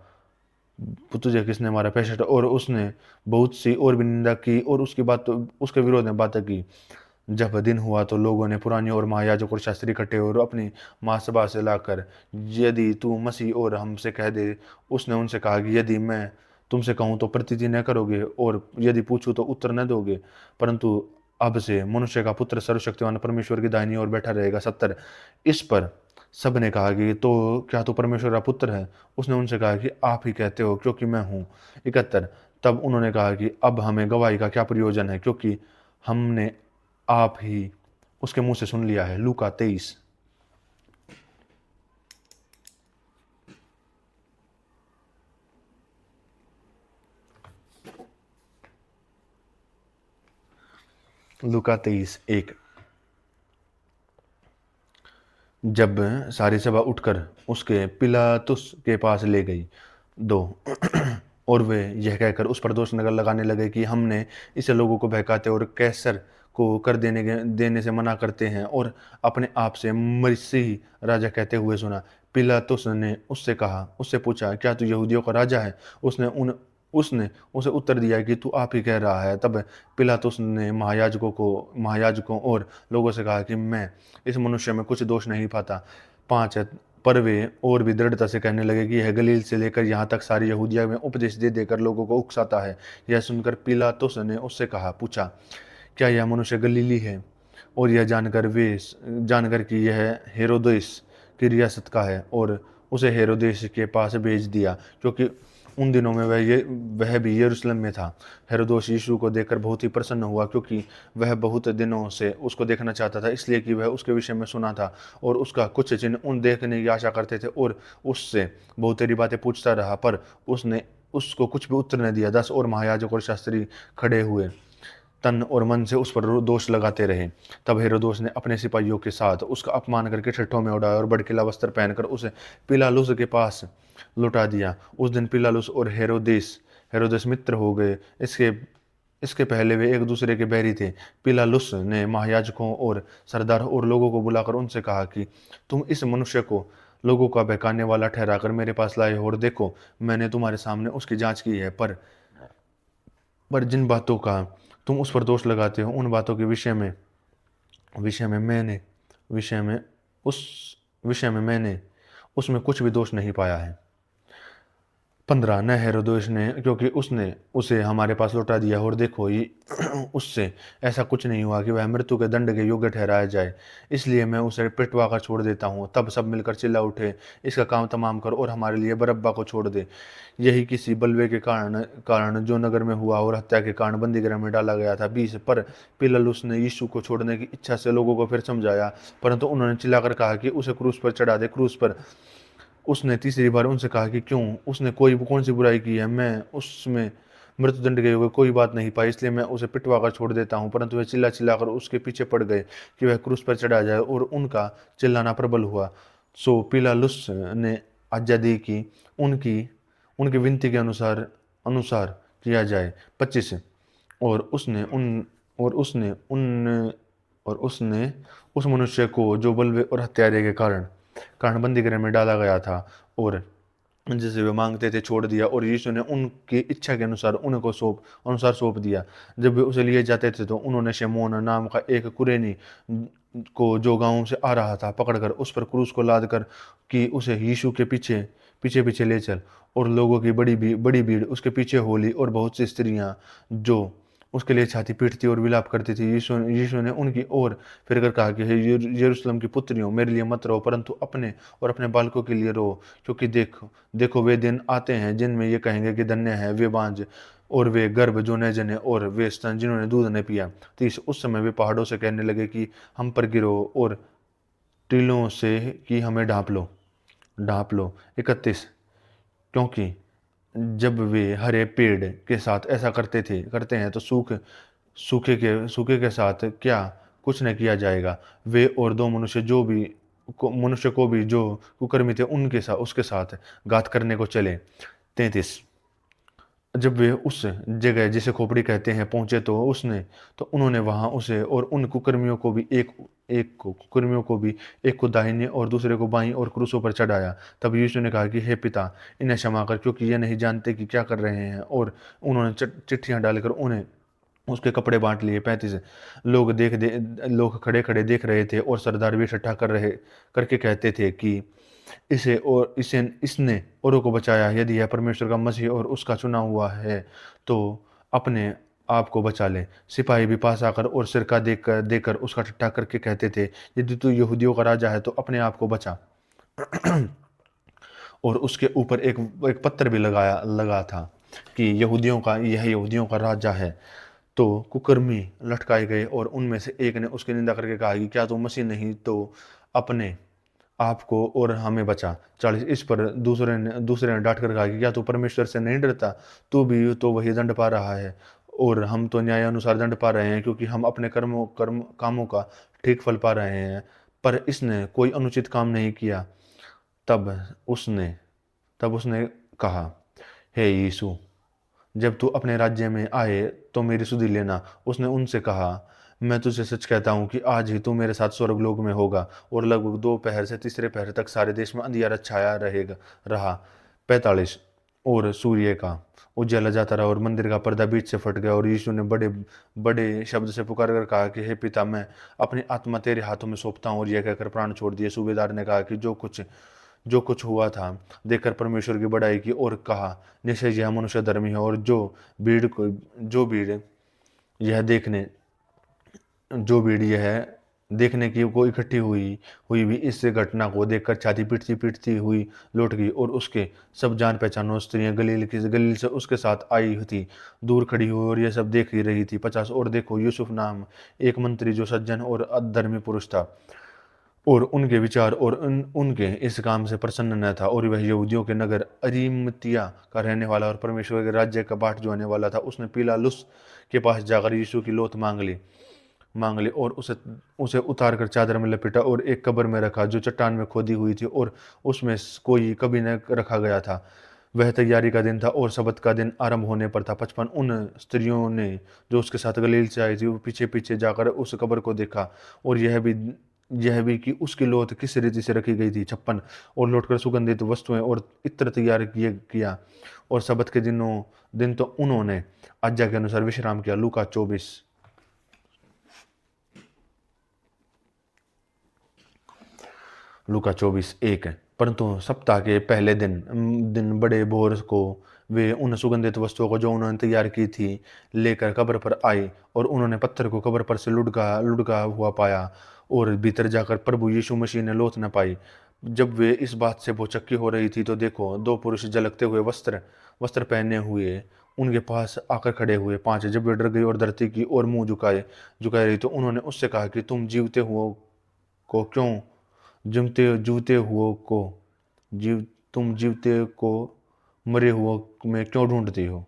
65। और उसने बहुत सी और भी निंदा की और उसके विरोध में बातें की। जब दिन हुआ तो लोगों ने पुरानी और महायाजक और शास्त्री इकट्ठे और अपनी महासभा से लाकर, यदि तू मसीह और हमसे कह दे। उसने उनसे कहा कि यदि मैं तुमसे कहूँ तो प्रतीति न करोगे, और यदि पूछूं तो उत्तर न दोगे, परंतु अब से मनुष्य का पुत्र सर्वशक्तिमान परमेश्वर की दाहिनी ओर बैठा रहेगा। 70। इस पर सब ने कहा कि तो क्या तू परमेश्वर का पुत्र है? उसने उनसे कहा कि आप ही कहते हो, क्योंकि मैं हूँ। 71। तब उन्होंने कहा कि अब हमें गवाही का क्या प्रयोजन है, क्योंकि हमने आप ही उसके मुंह से सुन लिया है। लूका 23। लूका 23:1। जब सारी सभा उठकर उसके पिलातुस के पास ले गई 2 और वे यह कहकर उस पर दोष लगाने लगे कि हमने इसे लोगों को बहकाते और कैसर को कर देने से मना करते हैं और अपने आप से मसीही राजा कहते हुए सुना। पिलातुस ने उससे पूछा, क्या तू यहूदियों का राजा है? उसने उसे उत्तर दिया कि तू आप ही कह रहा है। तब पिलातुस ने महायाजकों और लोगों से कहा कि मैं इस मनुष्य में कुछ दोष नहीं पाता। 5 पर वे और भी दृढ़ता से कहने लगे कि यह गलील से लेकर यहाँ तक सारी यहूदिया में उपदेश दे देकर लोगों को उकसाता है। यह सुनकर पिलातुस ने उससे पूछा, क्या यह मनुष्य गलीली है? और यह जानकर कि यह हेरोदेस की रियासत का है, और उसे हेरोदेस के पास भेज दिया, क्योंकि उन दिनों में वह भी यरूशलेम में था। हेरोदेस यीशु को देखकर बहुत ही प्रसन्न हुआ, क्योंकि वह बहुत दिनों से उसको देखना चाहता था, इसलिए कि वह उसके विषय में सुना था और उसका कुछ चिन्ह उन देखने की आशा करते थे, और उससे बहुत सारी बातें पूछता रहा, पर उसने उसको कुछ भी उत्तर न दिया। 10 और महायाजक और शास्त्री खड़े हुए तन और मन से उस पर दोष लगाते रहे। तब हेरोदेस ने अपने सिपाहियों के साथ उसका अपमान करके ठट्ठों में उड़ाया और भड़कीला वस्त्र पहनकर उसे पिलातुस के पास लौटा दिया। उस दिन पिलातुस और हेरोदेस मित्र हो गए। इसके इसके पहले वे एक दूसरे के बैरी थे। पिलातुस ने महायाजकों और सरदार और लोगों को बुलाकर उनसे कहा कि तुम इस मनुष्य को लोगों का बहकाने वाला ठहराकर मेरे पास लाए हो, और देखो, मैंने तुम्हारे सामने उसकी जांच की है, पर जिन बातों का तुम उस पर दोष लगाते हो, उन बातों के विषय में मैंने विषय में उस विषय में मैंने उसमें कुछ भी दोष नहीं पाया है। 15 न हेरोदेस ने, क्योंकि उसने उसे हमारे पास लौटा दिया, और देखो, ये उससे ऐसा कुछ नहीं हुआ कि वह मृत्यु के दंड के योग्य ठहराया जाए, इसलिए मैं उसे पिटवा कर छोड़ देता हूँ। तब सब मिलकर चिल्ला उठे, इसका काम तमाम कर और हमारे लिए बरअब्बा को छोड़ दे। यही किसी बलवे के कारण जो नगर में हुआ और हत्या के कारण बंदीगृह में डाला गया था। 20 पर पिलातुस ने यीशु को छोड़ने की इच्छा से लोगों को फिर समझाया, परंतु उन्होंने चिल्लाकर कहा कि उसे क्रूस पर चढ़ा दे, क्रूस पर। उसने तीसरी बार उनसे कहा कि क्यों? उसने कौन सी बुराई की है? मैं उसमें मृत्युदंड के योग्य कोई बात नहीं पाई, इसलिए मैं उसे पिटवा कर छोड़ देता हूँ। परंतु वे चिल्ला चिल्लाकर उसके पीछे पड़ गए कि वह क्रूस पर चढ़ा जाए, और उनका चिल्लाना प्रबल हुआ। सो पिलातुस ने आज्ञा दी कि उनकी उनकी विनती के अनुसार अनुसार किया जाए। 25 और उसने उन और उसने उन और उसने उस मनुष्य को जो बलवे और हत्यारे के कारण बंदीगृह में डाला गया था और जिसे वे मांगते थे, छोड़ दिया, और यीशु ने उनकी इच्छा के अनुसार सौंप दिया। जब वे उसे लिए जाते थे, तो उन्होंने शमौन नाम का एक कुरेनी को, जो गांव से आ रहा था, पकड़कर उस पर क्रूस को लाद कर कि उसे यीशु के पीछे पीछे पीछे ले चल। और लोगों की बड़ी भीड़ उसके पीछे हो ली, और बहुत सी स्त्रियां जो उसके लिए छाती पीटती और विलाप करती थी। यीशु ने उनकी ओर फिरकर कहा कि हे यरूशलेम की पुत्रियों, मेरे लिए मत रो, परंतु अपने और अपने बालकों के लिए रो, क्योंकि देखो वे दिन आते हैं जिनमें ये कहेंगे कि धन्य है वे बांझ और वे गर्भ जो न जने और वे स्तन जिन्होंने दूध न पिया। 30 उस समय वे पहाड़ों से कहने लगे कि हम पर गिरो, और टीलों से कि हमें ढांप लो। 31 क्योंकि जब वे हरे पेड़ के साथ ऐसा करते हैं, तो सूखे के साथ क्या कुछ न किया जाएगा। वे और 2 मनुष्य को भी जो कुकर्मी थे उसके साथ घात करने को चले। 33 जब वे उस जगह जिसे खोपड़ी कहते हैं पहुंचे, तो उन्होंने वहां उसे और उन कुकर्मियों को भी एक को दाहिने और दूसरे को बाईं और क्रूसों पर चढ़ाया। तब यीशु ने कहा कि हे पिता, इन्हें क्षमा कर, क्योंकि ये नहीं जानते कि क्या कर रहे हैं। और उन्होंने चिट्ठियां डालकर उन्हें उसके कपड़े बांट लिए। 35 लोग खड़े खड़े देख रहे थे, और सरदार भी इकट्ठा करके कहते थे कि इसने औरों को बचाया। यदि यह परमेश्वर का मसीह और उसका चुना हुआ है, तो अपने आप को बचा ले। सिपाही भी पास आकर और सिरका देकर उसका ठट्ठा करके कहते थे, यदि तू यहूदियों का राजा है तो अपने आप को बचा। और उसके ऊपर एक पत्थर भी लगा था कि यह यहूदियों का राजा है। तो कुकर्मी लटकाए गए, और उनमें से एक ने उसकी निंदा करके कहा कि क्या तू मसीह नहीं तो अपने आपको और हमें बचा। 40 इस पर दूसरे ने डांट कर कहा कि क्या तू परमेश्वर से नहीं डरता? तू भी तो वही दंड पा रहा है, और हम तो न्याय अनुसार दंड पा रहे हैं, क्योंकि हम अपने कामों का ठीक फल पा रहे हैं, पर इसने कोई अनुचित काम नहीं किया। तब उसने तब उसने कहा, हे यीशु, जब तू अपने राज्य में आए तो मेरी सुधि लेना। उसने उनसे कहा, मैं तुझे सच कहता हूँ कि आज ही तू मेरे साथ स्वर्गलोक में होगा। और लगभग 2 पहर से तीसरे पहर तक सारे देश में अंधियारा छाया रहा 45। और सूर्य का उजाला जाता रहा और मंदिर का पर्दा बीच से फट गया। और यीशु ने बड़े बड़े शब्द से पुकार कर कहा कि हे पिता, मैं अपनी आत्मा तेरे हाथों में सौंपता हूँ। और यह कहकर प्राण छोड़ दिए। सूबेदार ने कहा कि जो कुछ हुआ था देखकर परमेश्वर की बड़ाई की और कहा, निश्चय यह मनुष्य धर्मी है। और जो भीड़ यह देखने जो भीड़ यह देखने की को इकट्ठी हुई हुई भी इस घटना को देखकर छाती पीटती पीटती हुई लौट गई। और उसके सब जान पहचानो स्त्रियां गलील से उसके साथ आई थी, दूर खड़ी हुई और यह सब देख ही रही थी। 50। और देखो, यूसुफ नाम एक मंत्री जो सज्जन और अधर्मी पुरुष था, और उनके विचार और उनके इस काम से प्रसन्न न था, और वह यहूदियों के नगर अरिमतिया का रहने वाला और परमेश्वर के राज्य का बाट जोने वाला था। उसने पिलातुस के पास जाकर यीशु की लौट मांग ली और उसे उतार कर चादर में लपेटा और एक कब्र में रखा, जो चट्टान में खोदी हुई थी और उसमें कोई कभी न रखा गया था। वह तैयारी का दिन था और सबत का दिन आरंभ होने पर था। 55। उन स्त्रियों ने जो उसके साथ गलील से आई थी, वो पीछे पीछे जाकर उस कब्र को देखा, और यह भी कि उसकी लौट किस रीति से रखी गई थी। 56। और लौटकर सुगंधित वस्तुएं और इत्र तैयार किया, और सबत के दिन तो उन्होंने आज्ञा के अनुसार विश्राम किया। लूका 24:1। परंतु सप्ताह के पहले दिन बड़े भोर को वे उन सुगंधित वस्तुओं को जो उन्होंने तैयार की थी लेकर कब्र पर आए, और उन्होंने पत्थर को कब्र पर से लुढ़का हुआ पाया, और भीतर जाकर प्रभु यीशु मसीह ने लौट न पाई। जब वे इस बात से भौचक्की हो रही थी, तो देखो, 2 पुरुष झलकते हुए वस्त्र पहने हुए उनके पास आकर खड़े हुए। 5। जब वे डर गई और धरती की ओर मुंह झुकाए रही, तो उन्होंने उससे कहा कि को क्यों जीवते हुओं को जीव तुम जीवते को मरे हुओं में क्यों ढूंढती हो?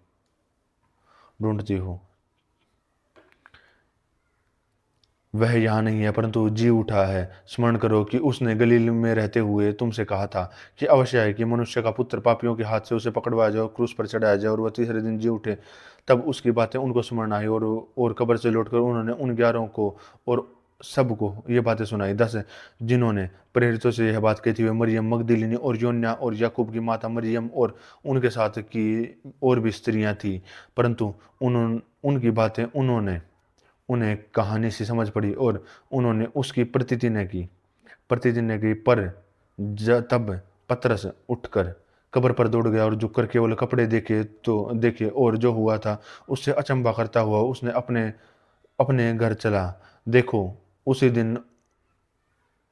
वह यहाँ नहीं है, परंतु जी उठा है। स्मरण करो कि उसने गलील में रहते हुए तुमसे कहा था कि अवश्य है कि मनुष्य का पुत्र पापियों के हाथ से उसे पकड़वाया जाए और क्रूस पर चढ़ाया जाए और वह तीसरे दिन जी उठे। तब उसकी बातें उनको स्मरण आई, और कब्र से लौटकर उन्होंने उन 11 को और सबको ये बातें सुनाई। 10। जिन्होंने प्रेरितों से यह बात कही थी, वे मरियम मगदलिनी और योन्ना और याकूब की माता मरियम और उनके साथ की और भी स्त्रियां थी। परंतु उनकी बातें उन्हें कहानी से समझ पड़ी, और उन्होंने उसकी प्रतिदिन की। पर तब पतरस उठकर कब्र पर दौड़ गया और झुककर केवल कपड़े देखे, और जो हुआ था उससे अचंभा करता हुआ उसने अपने अपने घर चला। देखो, उसी दिन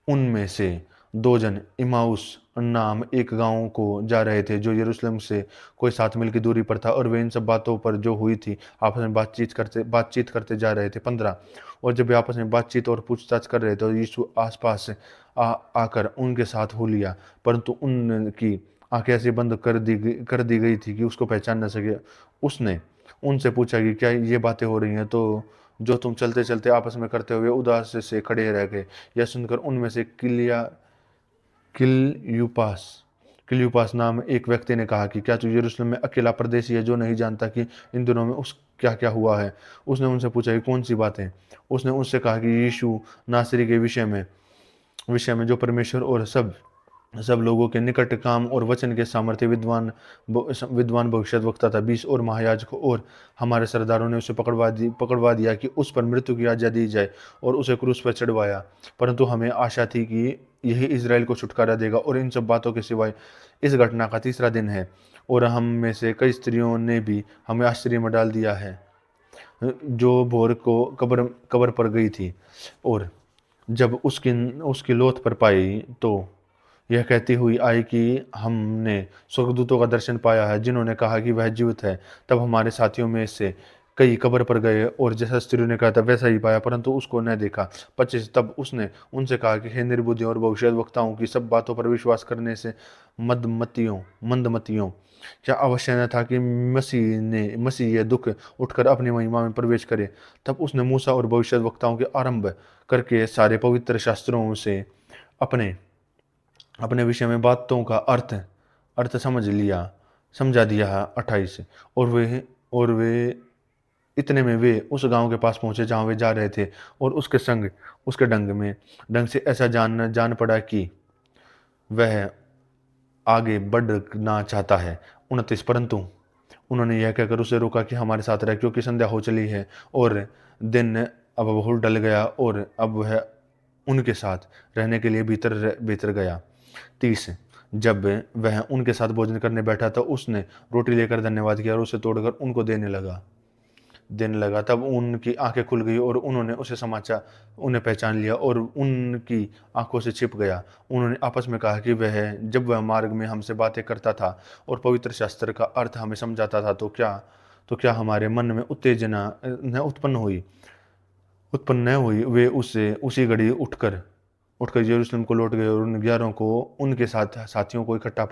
उनमें से 2 जन इमाउस नाम एक गांव को जा रहे थे, जो यरूशलेम से कोई 7 मील की दूरी पर था, और वे इन सब बातों पर जो हुई थी आपस में बातचीत करते जा रहे थे। 15। और जब वे आपस में बातचीत और पूछताछ कर रहे थे, तो यीशु आसपास आकर उनके साथ हो लिया, परंतु उनकी आंखें ऐसी बंद कर दी गई थी कि उसको पहचान न सके। उसने उनसे पूछा कि क्या ये बातें हो रही हैं तो जो तुम चलते चलते आपस में करते हुए उदास से खड़े रह गए? यह सुनकर उनमें से किलयूपास किलयूपास नाम एक व्यक्ति ने कहा कि क्या तू यरूशलेम में अकेला परदेशी है, जो नहीं जानता कि इन दिनों में उस क्या क्या हुआ है? उसने उनसे पूछा कि कौन सी बातें? उसने उससे कहा कि यीशु नासरी के विषय में जो परमेश्वर और सब लोगों के निकट काम और वचन के सामर्थ्य विद्वान भविष्यद्वक्ता था। 20। और महायाजक और हमारे सरदारों ने उसे पकड़वा दिया कि उस पर मृत्यु की आज्ञा दी जाए, और उसे क्रूस पर चढ़वाया। परंतु हमें आशा थी कि यही इजराइल को छुटकारा देगा। और इन सब बातों के सिवाय इस घटना का तीसरा दिन है, और हम में से कई स्त्रियों ने भी हमें आश्चर्य में डाल दिया है, जो भोर को कब्र पर गई थी, और जब उसकी लोथ पर पाई, तो यह कहती हुई आई कि हमने स्वर्गदूतों का दर्शन पाया है, जिन्होंने कहा कि वह जीवित है। तब हमारे साथियों में से कई कब्र पर गए और जैसा स्त्री ने कहा था वैसा ही पाया, परंतु उसको न देखा। 25 तब उसने उनसे कहा कि हे निर्बुद्धियों और भविष्यद्वक्ताओं की सब बातों पर विश्वास करने से मंदमतियों, क्या अवश्य न था कि मसीह ये दुख उठकर अपनी महिमा में प्रवेश करे। तब उसने मूसा और भविष्यद्वक्ताओं के आरंभ करके सारे पवित्र शास्त्रों से अपने अपने विषय में बातों का अर्थ अर्थ समझा दिया है। 28 और वे इतने में वे उस गांव के पास पहुंचे जहां वे जा रहे थे, और उसके ढंग से ऐसा जान पड़ा कि वह आगे बढ़ना चाहता है। 29 परंतु उन्होंने यह कहकर उसे रोका कि हमारे साथ रह, क्योंकि संध्या हो चली है और दिन अब बहुत ढल गया, और अब वह उनके साथ रहने के लिए भीतर गया। 30 जब वह उनके साथ भोजन करने बैठा तो उसने रोटी लेकर धन्यवाद किया और उसे तोड़कर उनको देने लगा। तब उनकी आंखें खुल गई और उन्होंने उन्हें पहचान लिया और उनकी आंखों से छिप गया। उन्होंने आपस में कहा कि जब वह मार्ग में हमसे बातें करता था और पवित्र शास्त्र का अर्थ हमें समझाता था, तो क्या हमारे मन में उत्तेजना न उत्पन्न न हुई। वे उससे उसी घड़ी उठकर यरूशलेम को लौट गए और उन 11 को उनके साथियों को इकट्ठा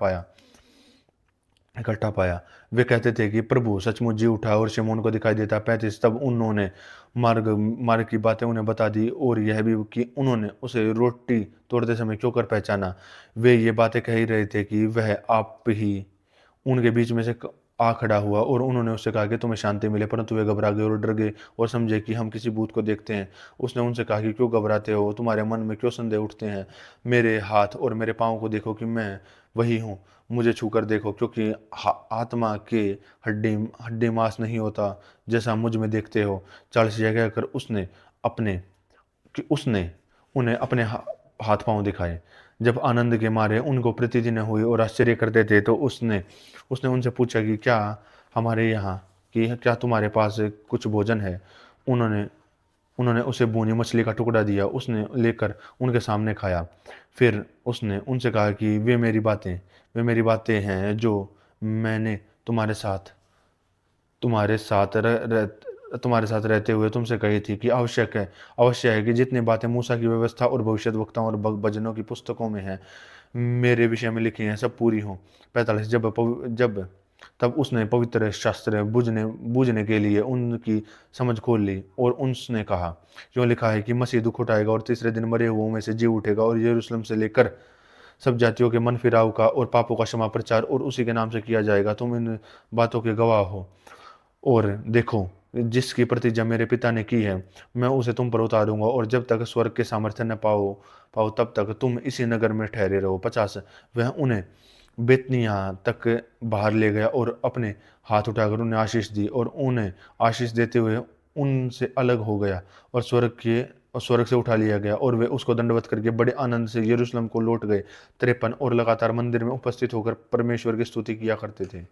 पाया। वे कहते थे कि प्रभु सचमुच जी उठा और शिमोन को दिखाई देता। 35 तब उन्होंने मार्ग की बातें उन्हें बता दी और यह भी कि उन्होंने उसे रोटी तोड़ते समय क्यों कर पहचाना। वे ये बातें कह ही रहे थे कि वह आप ही उनके बीच में से आ खड़ा हुआ, और उन्होंने उससे कहा कि तुम्हें शांति मिले, परंतु वे घबरा गए और डर गए और समझे कि हम किसी भूत को देखते हैं। उसने उनसे कहा कि क्यों घबराते हो, तुम्हारे मन में क्यों संदेह उठते हैं। मेरे हाथ और मेरे पाँव को देखो कि मैं वही हूँ, मुझे छूकर देखो, क्योंकि आत्मा के हड्डी मांस नहीं होता जैसा मुझ में देखते हो। 40 यह कहकर उसने उन्हें अपने हाथ पांव दिखाए। जब आनंद के मारे उनको प्रतिदिन हुई और आश्चर्य करते थे, तो उसने उसने उनसे पूछा कि क्या तुम्हारे पास कुछ भोजन है। उन्होंने उन्होंने उसे भुनी मछली का टुकड़ा दिया, उसने लेकर उनके सामने खाया। फिर उसने उनसे कहा कि वे मेरी बातें हैं जो मैंने तुम्हारे साथ तुम्हारे साथ रहते हुए तुमसे कही थी कि अवश्य है कि जितनी बातें मूसा की व्यवस्था और भविष्यद्वक्ताओं और भजनों की पुस्तकों में हैं, मेरे विषय में लिखी हैं, सब पूरी हों। 45 जब तब उसने पवित्र शास्त्र बूझने के लिए उनकी समझ खोल ली, और उसने कहा, क्यों लिखा है कि मसीह दुख उठाएगा और तीसरे दिन मरे हुओं में से जी उठेगा, और यरूशलेम से लेकर सब जातियों के मन फिराव का और पापों का क्षमा प्रचार और उसी के नाम से किया जाएगा। तुम इन बातों के गवाह हो। और देखो, जिसकी प्रतिज्ञा मेरे पिता ने की है, मैं उसे तुम पर उतारूंगा, और जब तक स्वर्ग के सामर्थ्य न पाओ तब तक तुम इसी नगर में ठहरे रहो। 50 वह उन्हें बेतनिया तक बाहर ले गया और अपने हाथ उठाकर उन्हें आशीष दी, और उन्हें आशीष देते हुए उनसे अलग हो गया और स्वर्ग से उठा लिया गया, और वे उसको दंडवत करके बड़े आनंद से यरूशलेम को लौट गए। 53 और लगातार मंदिर में उपस्थित होकर परमेश्वर की स्तुति किया करते थे।